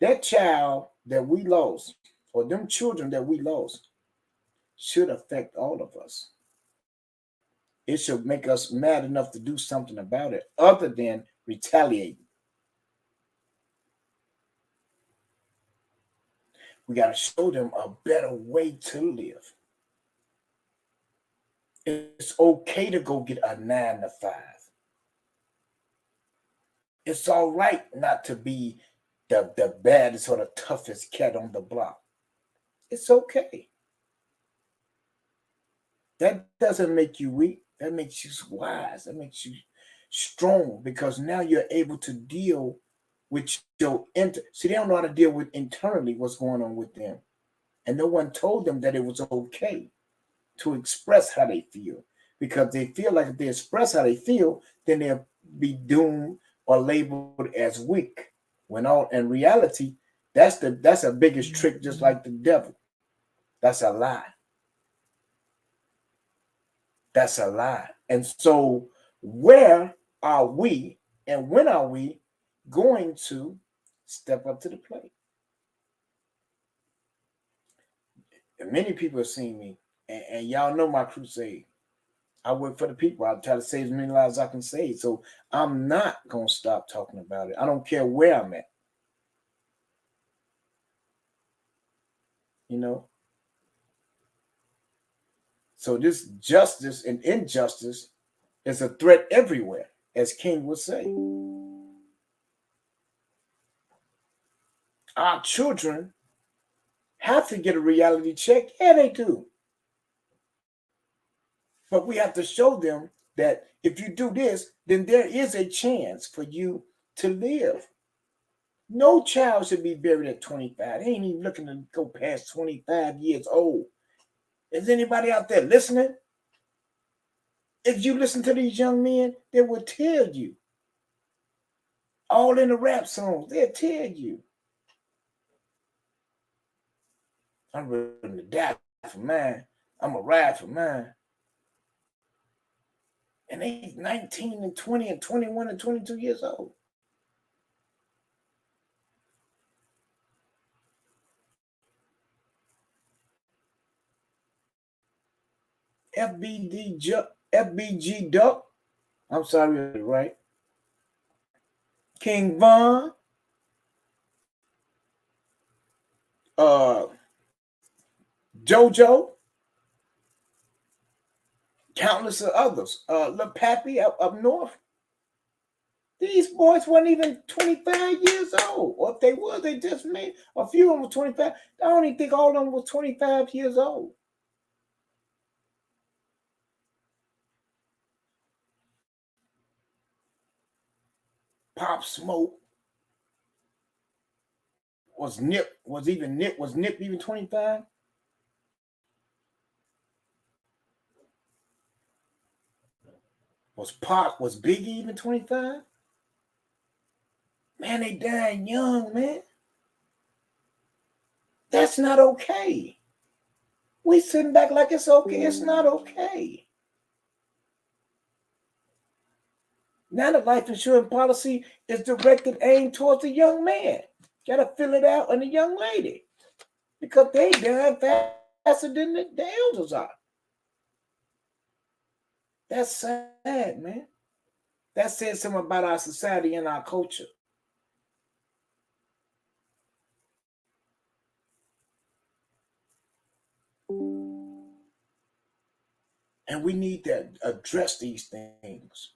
Speaker 2: that child that we lost, or them children that we lost, should affect all of us. It should make us mad enough to do something about it other than retaliating. We got to show them a better way to live. It's okay to go get a 9 to 5. It's all right not to be the baddest or the toughest cat on the block. It's okay. That doesn't make you weak. That makes you wise. That makes you strong, because now you're able to deal with your see, they don't know how to deal with internally what's going on with them. And no one told them that it was okay to express how they feel, because they feel like if they express how they feel, then they'll be doomed or labeled as weak. When all in reality, that's a biggest trick, just like the devil. That's a lie. That's a lie. And so where are we, and when are we going to step up to the plate? And many people have seen me, and y'all know my crusade. I work for the people. I try to save as many lives as I can save. So I'm not going to stop talking about it. I don't care where I'm at. You know? So this justice and injustice is a threat everywhere, as King would say. Our children have to get a reality check. Yeah, they do. But we have to show them that if you do this, then there is a chance for you to live. No child should be buried at 25. They ain't even looking to go past 25 years old. Is anybody out there listening? If you listen to these young men, they will tell you. All in the rap songs, they'll tell you. I'm ready to die for mine. I'm going to ride for mine. And they 19 and 20 and 21 and 22 years old. FBG Duck. I'm sorry, right? King Von. JoJo. Countless of others. Lil Pappy up north. These boys weren't even 25 years old. Or if they were, they just made a few of them were 25. I don't even think all of them were 25 years old. Pop Smoke. Was Nip even 25? Was Biggie even 25? Man, they dying young, man. That's not okay. We sitting back like it's okay. It's not okay. Now the life insurance policy is directed aimed towards the young man. Gotta fill it out on the young lady. Because they dying faster than the elders are. That's sad, man. That says something about our society and our culture. And we need to address these things.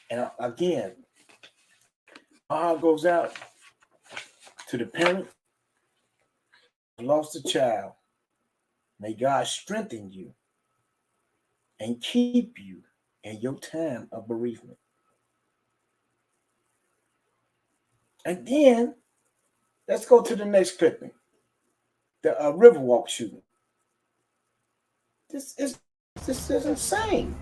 Speaker 2: And again, my heart goes out to the parent who lost a child. May God strengthen you and keep you in your time of bereavement. And then, let's go to the next clipping. The Riverwalk shooting. This is insane.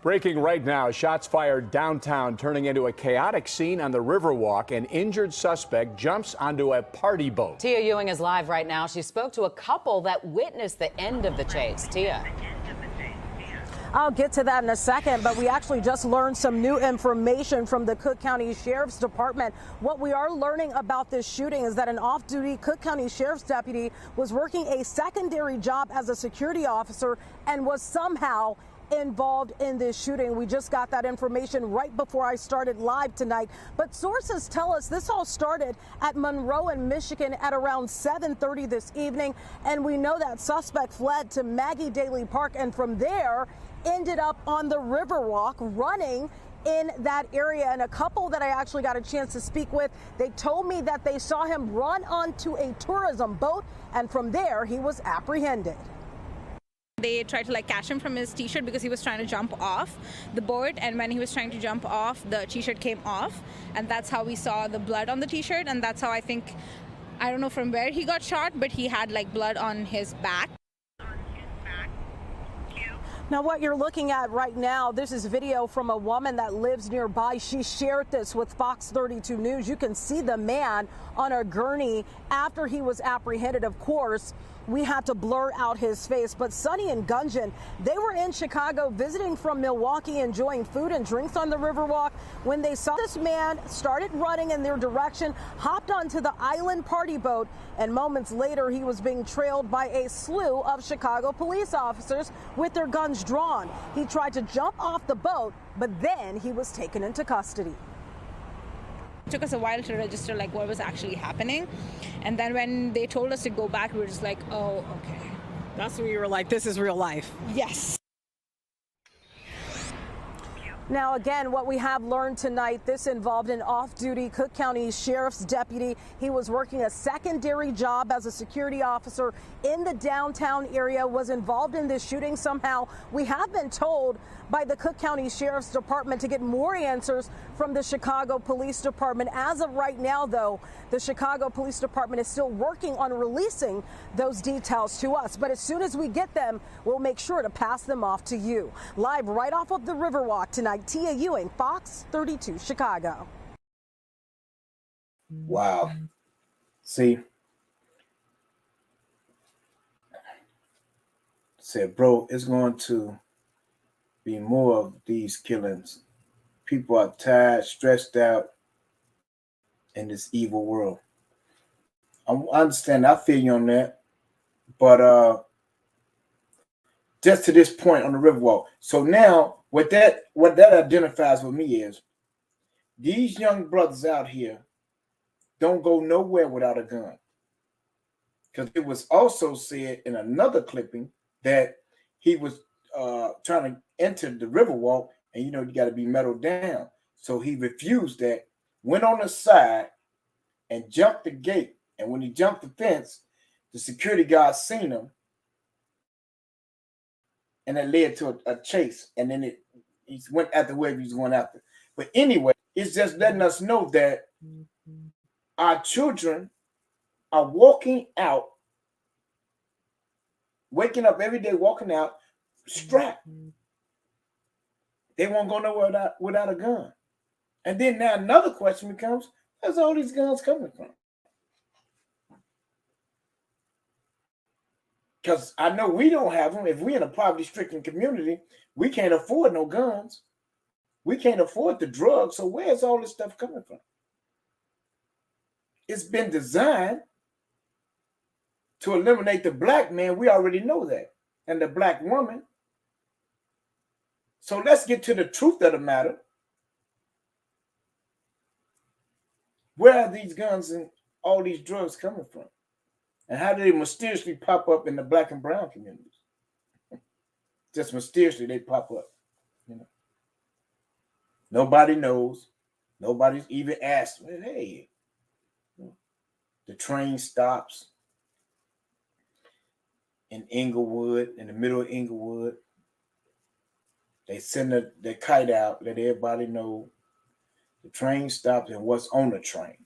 Speaker 15: Breaking right now, shots fired downtown, turning into a chaotic scene on the Riverwalk. An injured suspect jumps onto a party boat.
Speaker 16: Tia Ewing is live right now. She spoke to a couple that witnessed the end of the chase. Tia.
Speaker 17: I'll get to that in a second, but we actually just learned some new information from the Cook County Sheriff's Department. What we are learning about this shooting is that an off-duty Cook County Sheriff's deputy was working a secondary job as a security officer and was somehow involved in this shooting. We just got that information right before I started live tonight. But sources tell us this all started at Monroe in Michigan at around 7:30 this evening. And we know that suspect fled to Maggie Daly Park and from there ended up on the Riverwalk running in that area. And a couple that I actually got a chance to speak with, they told me that they saw him run onto a tourism boat and from there he was apprehended.
Speaker 18: They tried to catch him from his t-shirt because he was trying to jump off the board, and when he was trying to jump off, the t-shirt came off, and that's how we saw the blood on the t-shirt, and that's how I don't know from where he got shot, but he had blood on his back.
Speaker 17: Now, what you're looking at right now, this is video from a woman that lives nearby. She shared this with Fox 32 News. You can see the man on a gurney after he was apprehended. Of course, we had to blur out his face. But Sonny and Gunjan, they were in Chicago visiting from Milwaukee, enjoying food and drinks on the Riverwalk when they saw this man, started running in their direction, hopped onto the island party boat, and moments later he was being trailed by a slew of Chicago police officers with their guns drawn. He tried to jump off the boat, but then he was taken into custody.
Speaker 18: It took us a while to register like what was actually happening, and then when they told us to go back, we were just like, oh, okay.
Speaker 17: That's when you were like, this is real life.
Speaker 18: Yes.
Speaker 17: Now, again, what we have learned tonight, this involved an off-duty Cook County Sheriff's deputy. He was working a secondary job as a security officer in the downtown area, was involved in this shooting somehow. We have been told by the Cook County Sheriff's Department to get more answers from the Chicago Police Department. As of right now, though, the Chicago Police Department is still working on releasing those details to us. But as soon as we get them, we'll make sure to pass them off to you. Live right off of the Riverwalk tonight, Tia Ewing, Fox 32, Chicago.
Speaker 2: Wow. See, said, bro, it's going to be more of these killings. People are tired, stressed out in this evil world. I understand. I feel you on that. But just to this point on the Riverwalk. So now what that identifies with me is these young brothers out here don't go nowhere without a gun. Because it was also said in another clipping that he was trying to enter the Riverwalk, and you got to be metaled down. So he refused that, went on the side and jumped the gate. And when he jumped the fence, the security guard seen him, and it led to a chase. And then he went after wherever he was going after. But anyway, it's just letting us know that our children are walking out, waking up every day, walking out strapped. They won't go nowhere without a gun. And then now another question becomes, where's all these guns coming from? Because I know we don't have them. If we're in a poverty-stricken community, we can't afford no guns. We can't afford the drugs. So where's all this stuff coming from? It's been designed to eliminate the black man. We already know that. And the black woman. So let's get to the truth of the matter. Where are these guns and all these drugs coming from? And how do they mysteriously pop up in the black and brown communities? Just mysteriously they pop up. Nobody knows. Nobody's even asked. Hey, the train stops in Inglewood, in the middle of Inglewood. They send the kite out, let everybody know the train stops and what's on the train.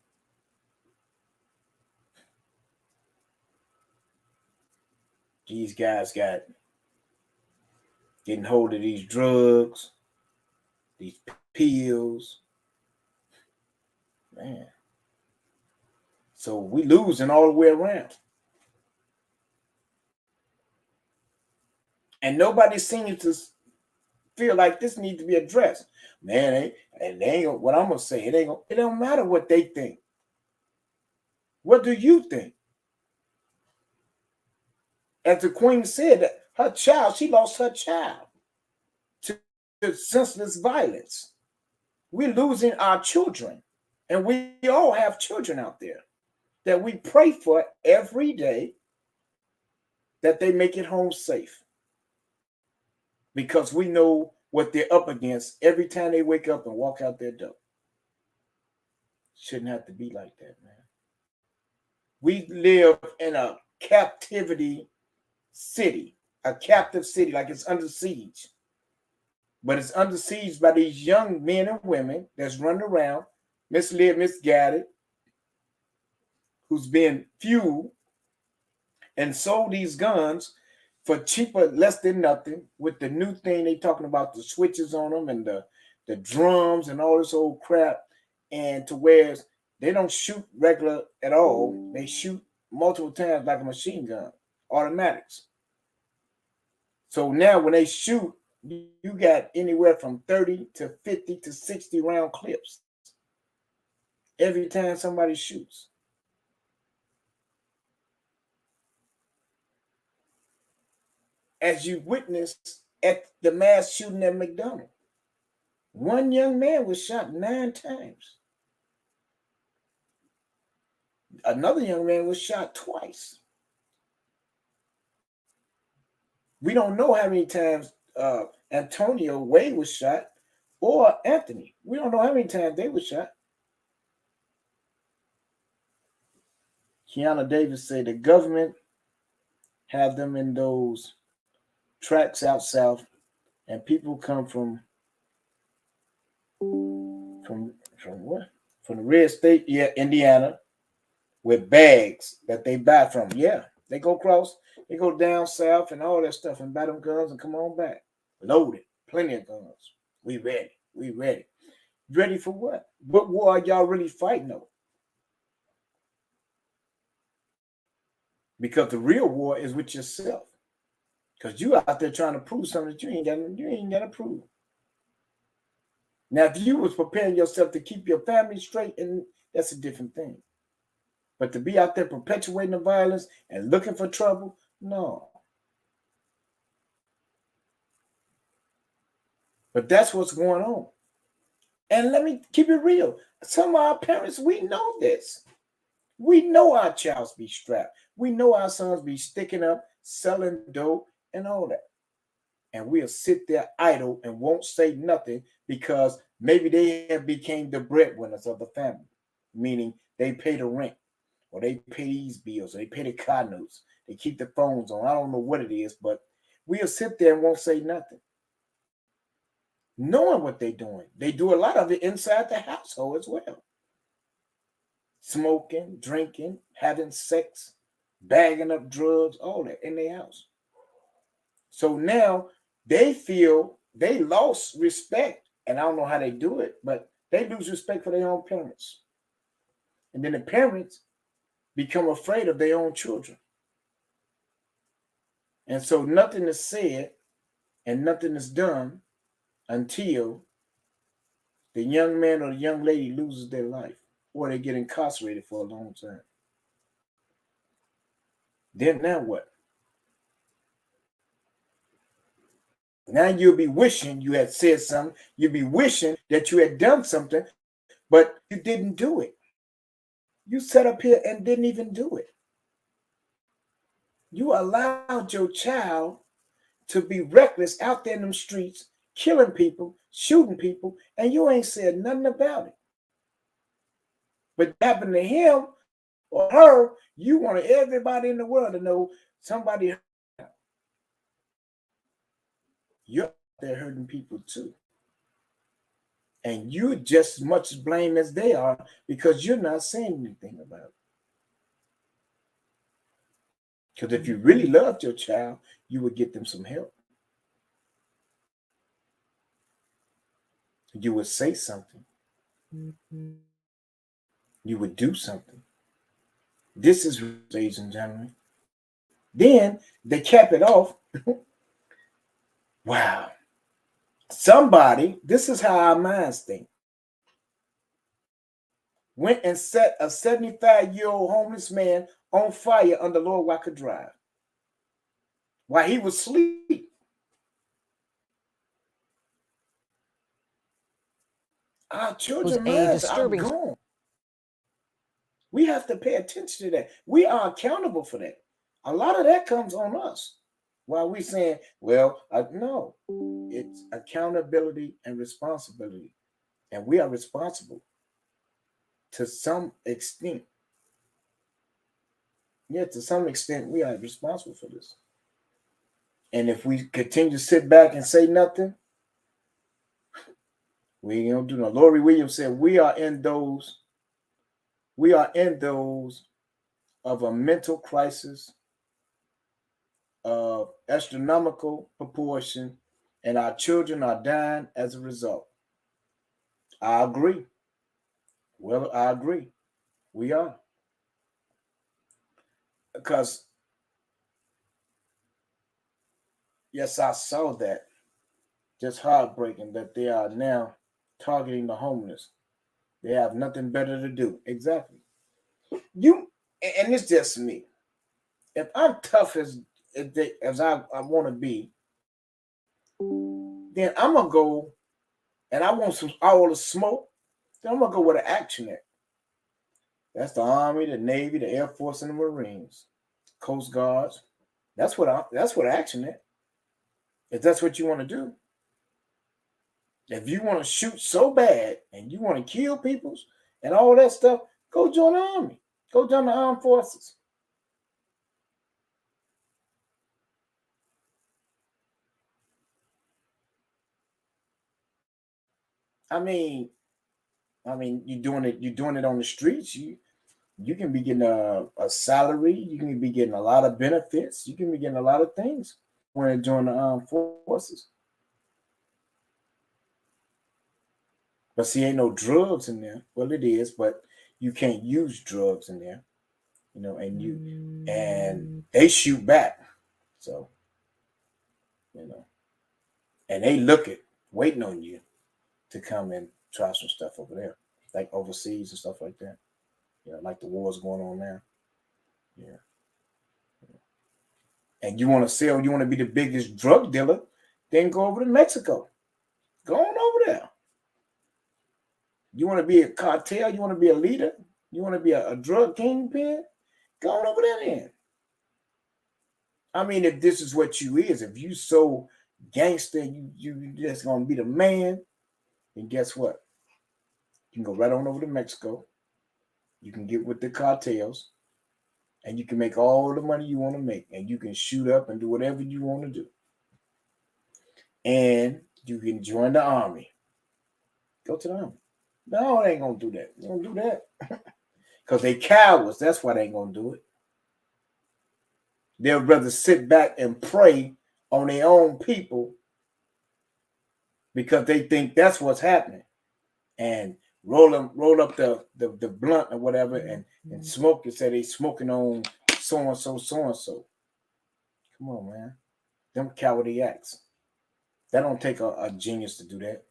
Speaker 2: These guys got getting hold of these drugs, these pills. Man. So we losing all the way around. And nobody seems to feel like this needs to be addressed. Man, they ain't what I'm gonna say. It don't matter what they think. What do you think? As the Queen said, that her child, she lost her child to senseless violence. We're losing our children. And we all have children out there that we pray for every day that they make it home safe. Because we know what they're up against every time they wake up and walk out their door. Shouldn't have to be like that, man. We live in a captivity city, a captive city, like it's under siege. But it's under siege by these young men and women that's running around, misled, misguided, who's been fueled and sold these guns for cheaper, less than nothing, with the new thing they talking about, the switches on them and the drums and all this old crap, and to where they don't shoot regular at all. They shoot multiple times like a machine gun. automatics. So now when they shoot, you got anywhere from 30 to 50 to 60 round clips every time somebody shoots. As you witnessed at the mass shooting at McDonald's, one young man was shot 9 times. Another young man was shot twice. We don't know how many times Antonio Wade was shot or Anthony. We don't know how many times they were shot. Kiana Davis said the government have them in those tracks out south, and people come from what? From the red state, yeah, Indiana, with bags that they buy from. Yeah, they go down south and all that stuff and buy them guns and come on back. Loaded, plenty of guns. We ready. We ready. Ready for what? What war are y'all really fighting over? Because the real war is with yourself. Because you out there trying to prove something that you ain't got to prove. Now, if you was preparing yourself to keep your family straight, and that's a different thing. But to be out there perpetuating the violence and looking for trouble, no. But that's what's going on. And let me keep it real. Some of our parents, we know this. We know our childs be strapped. We know our sons be sticking up, selling dope, and all that. And we'll sit there idle and won't say nothing because maybe they have became the breadwinners of the family, meaning they pay the rent, or they pay these bills, or they pay the car notes, they keep the phones on. I don't know what it is, but we'll sit there and won't say nothing, knowing what they're doing. They do a lot of it inside the household as well. Smoking, drinking, having sex, bagging up drugs, all that in their house. So now they feel they lost respect, and I don't know how they do it, but they lose respect for their own parents. And then the parents become afraid of their own children. And so nothing is said and nothing is done until the young man or the young lady loses their life or they get incarcerated for a long time. Then now what? Now you'll be wishing you had said something. You'll be wishing that you had done something, but you didn't do it. You sat up here and didn't even do it. You allowed your child to be reckless out there in them streets, killing people, shooting people, and you ain't said nothing about it. But happened to him or her, you wanted everybody in the world to know somebody. You're out there hurting people too. And you're just as much as blame as they are because you're not saying anything about it. Because if you really loved your child, you would get them some help. You would say something. You would do something. This is, ladies and gentlemen. Then they cap it off. Wow. Somebody, this is how our minds think, went and set a 75-year-old homeless man on fire under Lord Walker Drive while he was asleep. Our children's minds are gone. We have to pay attention to that. We are accountable for that. A lot of that comes on us. While we're saying, well, no, it's accountability and responsibility. And we are responsible to some extent. Yeah, to some extent, we are responsible for this. And if we continue to sit back and say nothing, we ain't gonna do no. Lori Williams said, we are in those of a mental crisis of astronomical proportion, and our children are dying as a result. I agree. Well, I agree. We are. Because Yes, I saw that. Just heartbreaking that they are now targeting the homeless. They have nothing better to do. Exactly. And it's just me. If I'm tough as I want to be, then I'm gonna go and I want all the smoke. Then I'm gonna go where the action at. That's the Army, the Navy, the Air Force, and the Marines, Coast Guards. That's what action at. If that's what you want to do, if you want to shoot so bad and you want to kill people and all that stuff, go join the Army. Go join the armed forces. I mean, you're doing it on the streets. You can be getting a salary. You can be getting a lot of benefits. You can be getting a lot of things when you join the armed forces. But see, ain't no drugs in there. Well, it is, but you can't use drugs in there, and they shoot back. So, and they waiting on you to come and try some stuff over there, like overseas and stuff like that. Like the wars going on now. Yeah. And you want to be the biggest drug dealer, then go over to Mexico. Go on over there. You want to be a cartel, you want to be a leader, you want to be a drug kingpin, go on over there then. I mean, if this is what you is, if you so gangster, you just gonna be the man, then guess what? You can go right on over to Mexico. You can get with the cartels, and you can make all the money you want to make, and you can shoot up and do whatever you want to do. And you can join the army. Go to the army. No, they ain't gonna do that. They don't do that. Because they cowards. That's why they ain't gonna do it. They'll rather sit back and pray on their own people because they think that's what's happening. And roll up the blunt or whatever and smoke and say they smoking on so-and-so. Come on, man. Them cowardly acts. That don't take a genius to do that.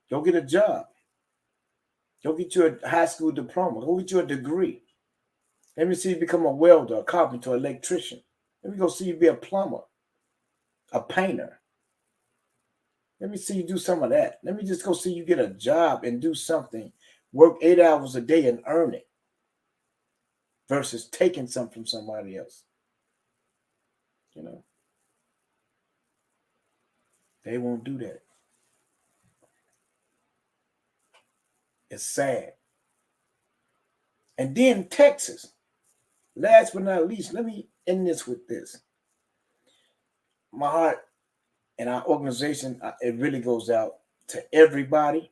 Speaker 2: Go get a job. Go get you a high school diploma. Go get you a degree. Let me see you become a welder, a carpenter, electrician. Let me go see you be a plumber, a painter. Let me see you do some of that. Let me just go see you get a job and do something. Work 8 hours a day and earn it versus taking something from somebody else. They won't do that. It's sad. And then Texas. Last but not least, let me end this with this. My heart and our organization, it really goes out to everybody.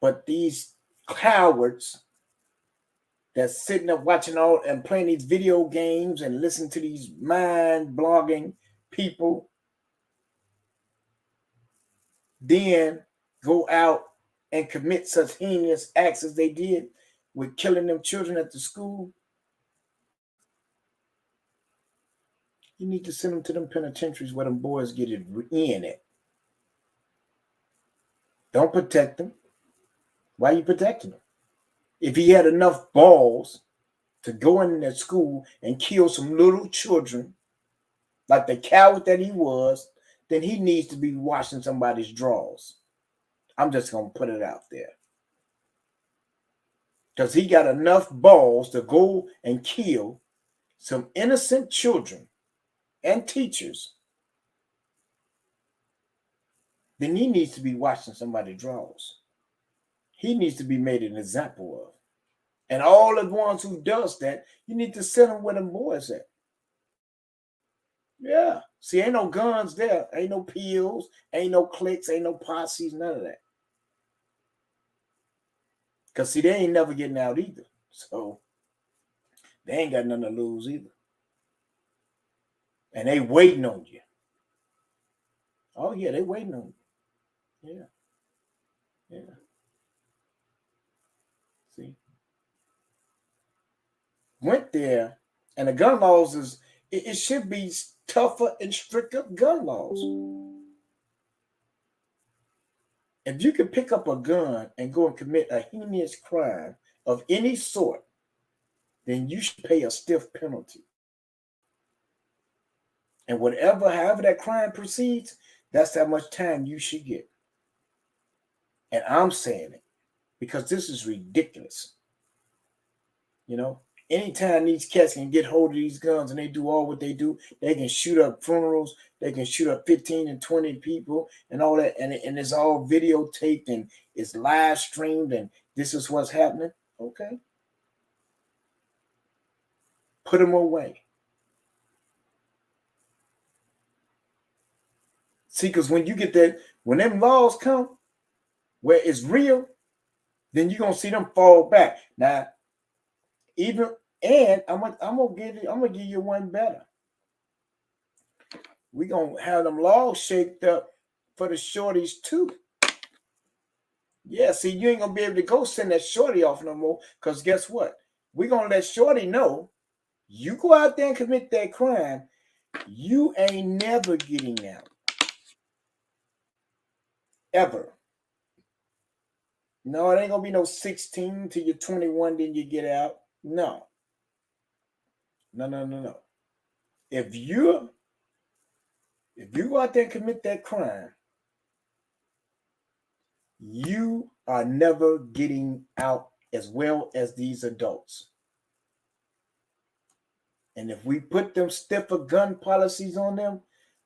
Speaker 2: But these cowards that's sitting up watching all and playing these video games and listening to these mind blogging people, then go out and commit such heinous acts as they did with killing them children at the school. You need to send them to them penitentiaries where them boys get it in at. Don't protect them. Why are you protecting them? If he had enough balls to go in that school and kill some little children, like the coward that he was, then he needs to be washing somebody's drawers. I'm just going to put it out there. Because he got enough balls to go and kill some innocent children and teachers, then he needs to be washing somebody's drawers. He needs to be made an example of. And all the ones who does that, you need to send them where them boys at. Yeah. See, ain't no guns there. Ain't no pills. Ain't no cliques. Ain't no posses. None of that. Because, see, they ain't never getting out either. So, they ain't got nothing to lose either. And they waiting on you. Oh, yeah, they waiting on you. Yeah. Yeah. See? Went there, and the gun laws it should be tougher and stricter gun laws. If you can pick up a gun and go and commit a heinous crime of any sort, then you should pay a stiff penalty. And however that crime proceeds, that's how much time you should get. And I'm saying it because this is ridiculous. You know, anytime these cats can get hold of these guns and they do all what they do, they can shoot up funerals, they can shoot up 15 and 20 people and all that, and it's all videotaped and it's live streamed, and this is what's happening. Okay. Put them away. See, because when you get that, when them laws come where it's real, then you're gonna see them fall back. Now, I'm gonna give you one better. We're gonna have them laws shaped up for the shorties too. Yeah, see, you ain't gonna be able to go send that shorty off no more, because guess what? We're gonna let shorty know you go out there and commit that crime, you ain't never getting out. Ever. No, it ain't gonna be no 16 till you're 21, then you get out. No. No. If you go out there and commit that crime, you are never getting out as well as these adults. And if we put them stiffer gun policies on them,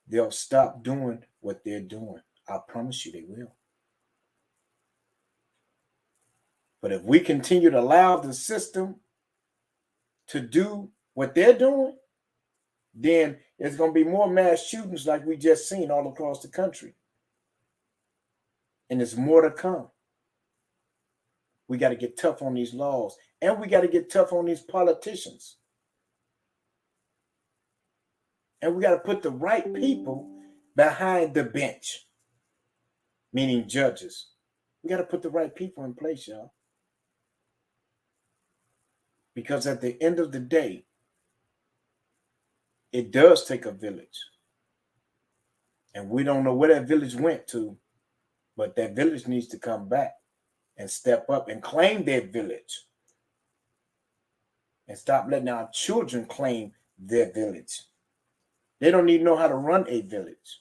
Speaker 2: they'll stop doing what they're doing. I promise you they will. But if we continue to allow the system to do what they're doing, then there's going to be more mass shootings like we just seen all across the country. And there's more to come. We got to get tough on these laws, and we got to get tough on these politicians. And we got to put the right people behind the bench, meaning judges. We got to put the right people in place, y'all. Because at the end of the day, it does take a village. And we don't know where that village went to, but that village needs to come back and step up and claim their village. And stop letting our children claim their village. They don't even know how to run a village.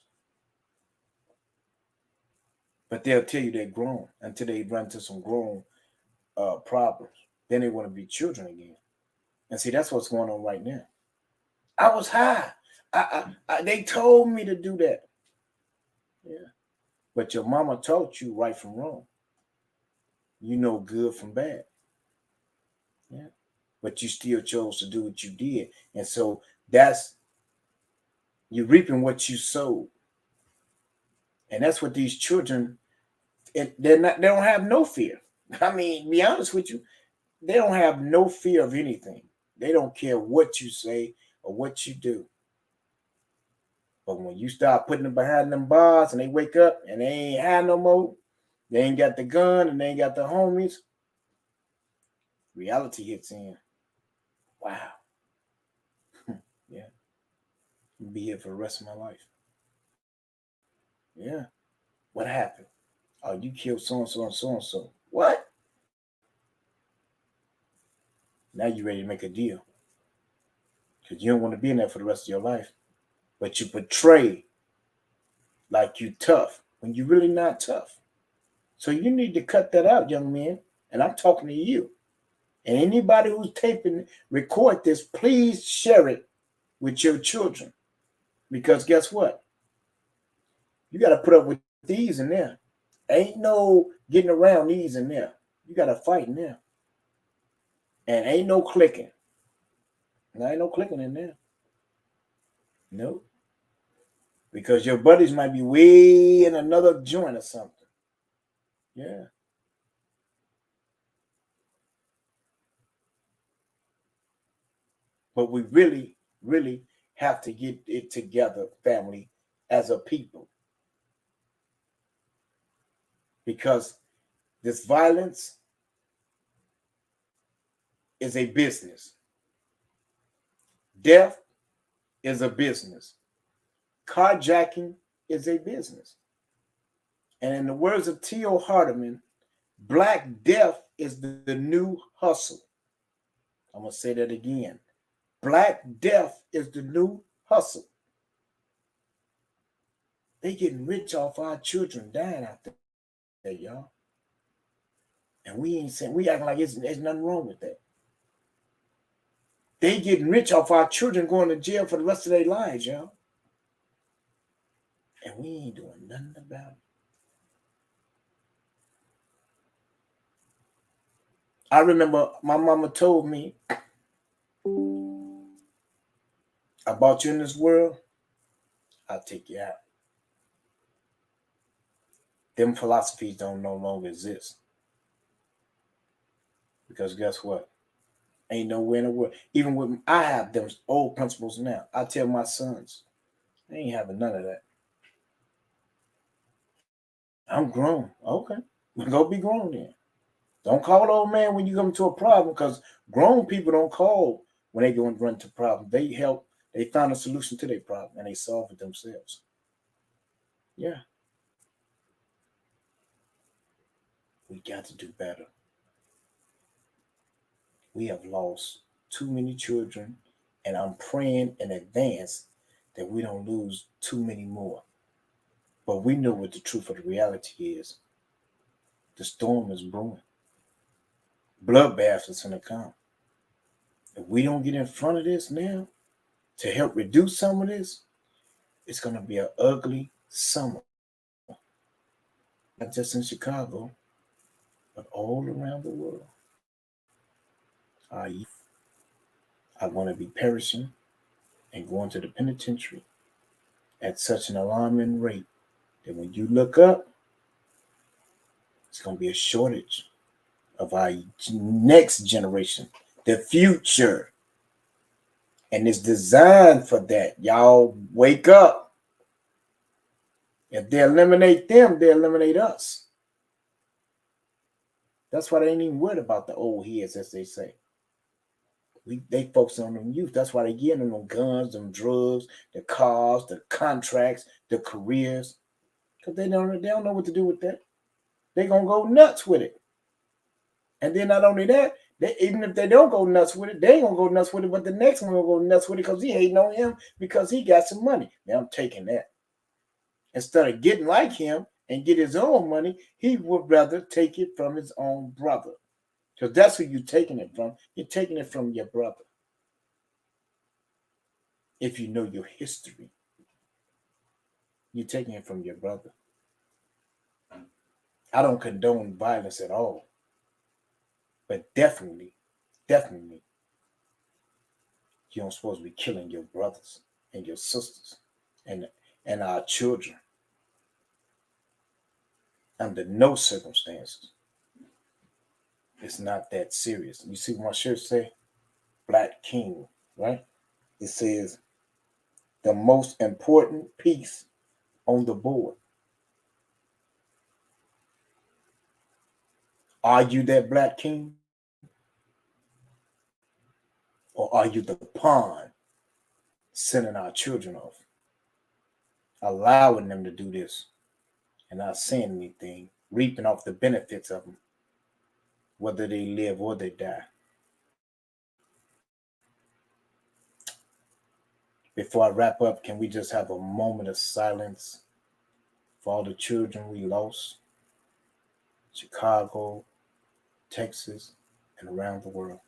Speaker 2: But they'll tell you they're grown until they run into some grown problems. Then they want to be children again. And see, that's what's going on right now. I was high. They told me to do that. Yeah. But your mama taught you right from wrong. You know good from bad. Yeah. But you still chose to do what you did. And so you're reaping what you sowed. And that's what these children, they don't have no fear. I mean, be honest with you, they don't have no fear of anything. They don't care what you say or what you do. But when you start putting them behind them bars and they wake up and they ain't high no more, they ain't got the gun and they ain't got the homies, reality hits in. Wow. Yeah. I'll be here for the rest of my life. Yeah. What happened? Oh, you killed so-and-so and so-and-so. What? Now you're ready to make a deal. Because you don't want to be in there for the rest of your life. But you portray like you tough when you're really not tough. So you need to cut that out, young man. And I'm talking to you. And anybody who's record this, please share it with your children. Because guess what? You got to put up with these in there. Ain't no getting around these in there. You got to fight in there. And ain't no clicking. There ain't no clicking in there. Nope. Because your buddies might be way in another joint or something. Yeah. But we really, really have to get it together, family, as a people. Because this violence is a business. Death is a business. Carjacking is a business. And in the words of T.O. Hardeman, Black death is the new hustle. I'm going to say that again. Black death is the new hustle. They getting rich off our children dying out there, y'all. And we ain't saying, we acting like there's nothing wrong with that. They getting rich off our children going to jail for the rest of their lives, y'all. And we ain't doing nothing about it. I remember my mama told me, I brought you in this world, I'll take you out. Them philosophies don't no longer exist. Because guess what? Ain't nowhere in the world. Even with I have them old principles now. I tell my sons, I ain't having none of that. I'm grown. Okay. Go be grown then. Don't call old man when you come to a problem, because grown people don't call when they go and run to problem. They help. They found a solution to their problem and they solve it themselves. Yeah. We got to do better. We have lost too many children, and I'm praying in advance that we don't lose too many more. But we know what the truth of the reality is. The storm is brewing. Bloodbath is going to come. If we don't get in front of this now to help reduce some of this, it's going to be an ugly summer. Not just in Chicago, but all around the world. Our youth are going to be perishing and going to the penitentiary at such an alarming rate that when you look up, it's going to be a shortage of our next generation, the future. And it's designed for that. Y'all wake up. If they eliminate them, they eliminate us. That's why they ain't even worried about the old heads, as they say. They focus on them youth. That's why they getting them guns, them drugs, the cars, the contracts, the careers. Because they don't know what to do with that. They're going to go nuts with it. And then not only that, even if they don't go nuts with it, they ain't going to go nuts with it, but the next one will go nuts with it because he hating on him because he got some money. Now I'm taking that. Instead of getting like him and get his own money, he would rather take it from his own brother. Because that's who you're taking it from. You're taking it from your brother. If you know your history, you're taking it from your brother. I don't condone violence at all. But definitely, you don't supposed to be killing your brothers and your sisters and our children under no circumstances. It's not that serious. You see what my shirt say? Black King, right? It says the most important piece on the board. Are you that Black King? Or are you the pawn sending our children off? Allowing them to do this and not saying anything, reaping off the benefits of them, whether they live or they die. Before I wrap up, can we just have a moment of silence for all the children we lost? Chicago, Texas, and around the world.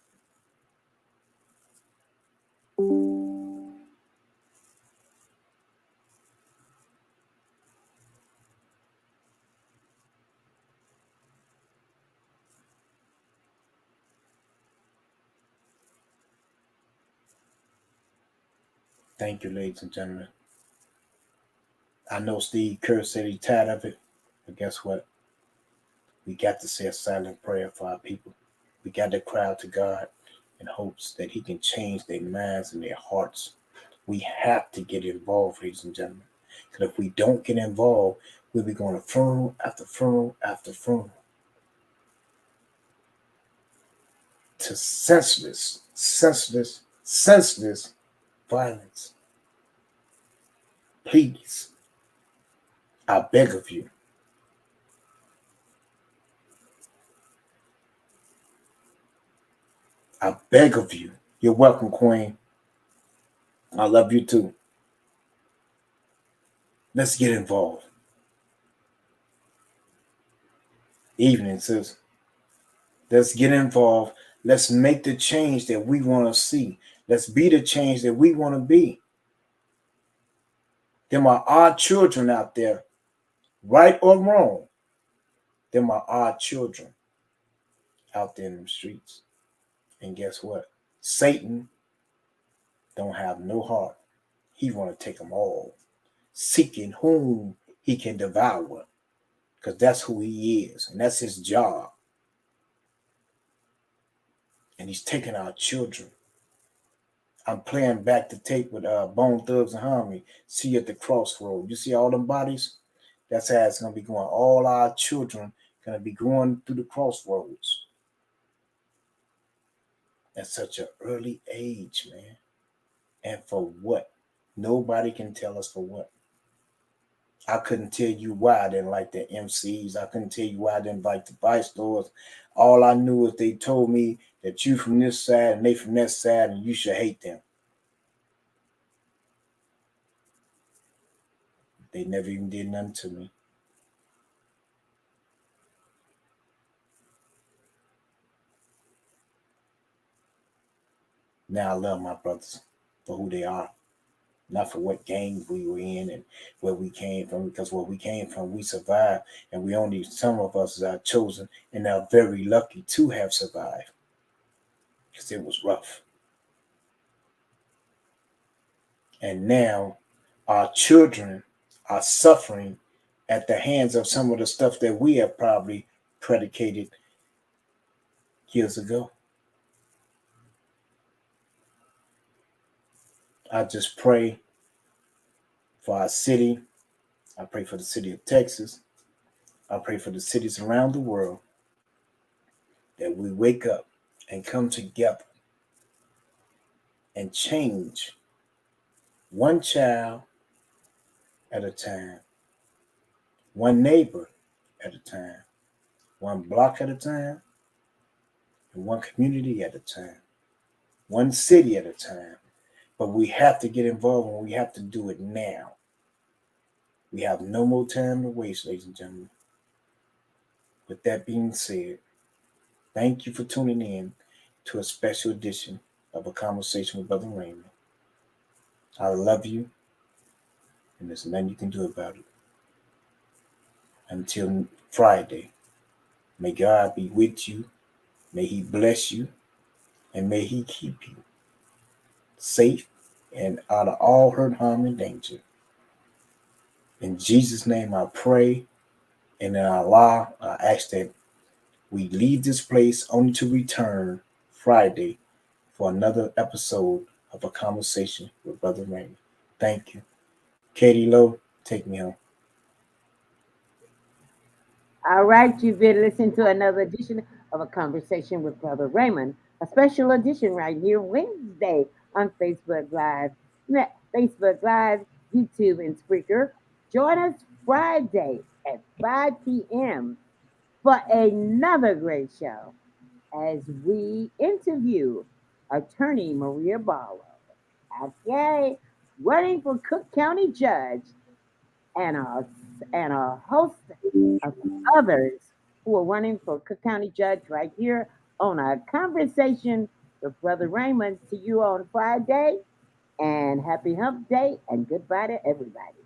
Speaker 2: Thank you, ladies and gentlemen. I know Steve Kerr said he's tired of it, but guess what? We got to say a silent prayer for our people. We got to cry out to God in hopes that he can change their minds and their hearts. We have to get involved, ladies and gentlemen. Because if we don't get involved, we'll be going to funeral after funeral after funeral. To senseless violence. Please, I beg of you. I beg of you. You're welcome, Queen. I love you too. Let's get involved. Evening, sis. Let's get involved. Let's make the change that we want to see. Let's be the change that we want to be. Them are our children out there, right or wrong. Them are our children out there in the streets. And guess what? Satan don't have no heart. He want to take them all, seeking whom he can devour, because that's who he is, and that's his job. And he's taking our children. I'm playing back the tape with Bone Thugs and Harmony. See you at the crossroad. You see all them bodies? That's how it's gonna be going. All our children gonna be going through the crossroads at such an early age, man. And for what? Nobody can tell us for what. I couldn't tell you why I didn't like the MCs. I couldn't tell you why I didn't like the vice stores. All I knew is they told me that you from this side and they from that side and you should hate them. They never even did nothing to me. Now I love my brothers for who they are, not for what gangs we were in and where we came from, because where we came from, we survived, and we only, some of us are chosen and are very lucky to have survived, because it was rough. And now our children are suffering at the hands of some of the stuff that we have probably predicated years ago. I just pray for our city. I pray for the city of Texas. I pray for the cities around the world that we wake up and come together and change one child at a time, one neighbor at a time, one block at a time, and one community at a time, one city at a time. But we have to get involved and we have to do it now. We have no more time to waste, ladies and gentlemen. With that being said, thank you for tuning in to a special edition of A Conversation with Brother Raymond. I love you, and there's nothing you can do about it. Until Friday, may God be with you, may He bless you, and may He keep you safe and out of all hurt, harm, and danger. In Jesus' name I pray, and in Allah, I ask that we leave this place only to return Friday for another episode of A Conversation with Brother Raymond. Thank you. Katie Lowe, take me home.
Speaker 1: All right, you've been listening to another edition of A Conversation with Brother Raymond, a special edition right here Wednesday on Facebook Live, YouTube, and Spreaker. Join us Friday at 5 p.m. for another great show as we interview attorney Maria Barlow. Okay, running for Cook County Judge, and a host of others who are running for Cook County Judge right here on our conversation with Brother Raymond. See you on Friday, and happy hump day, and goodbye to everybody.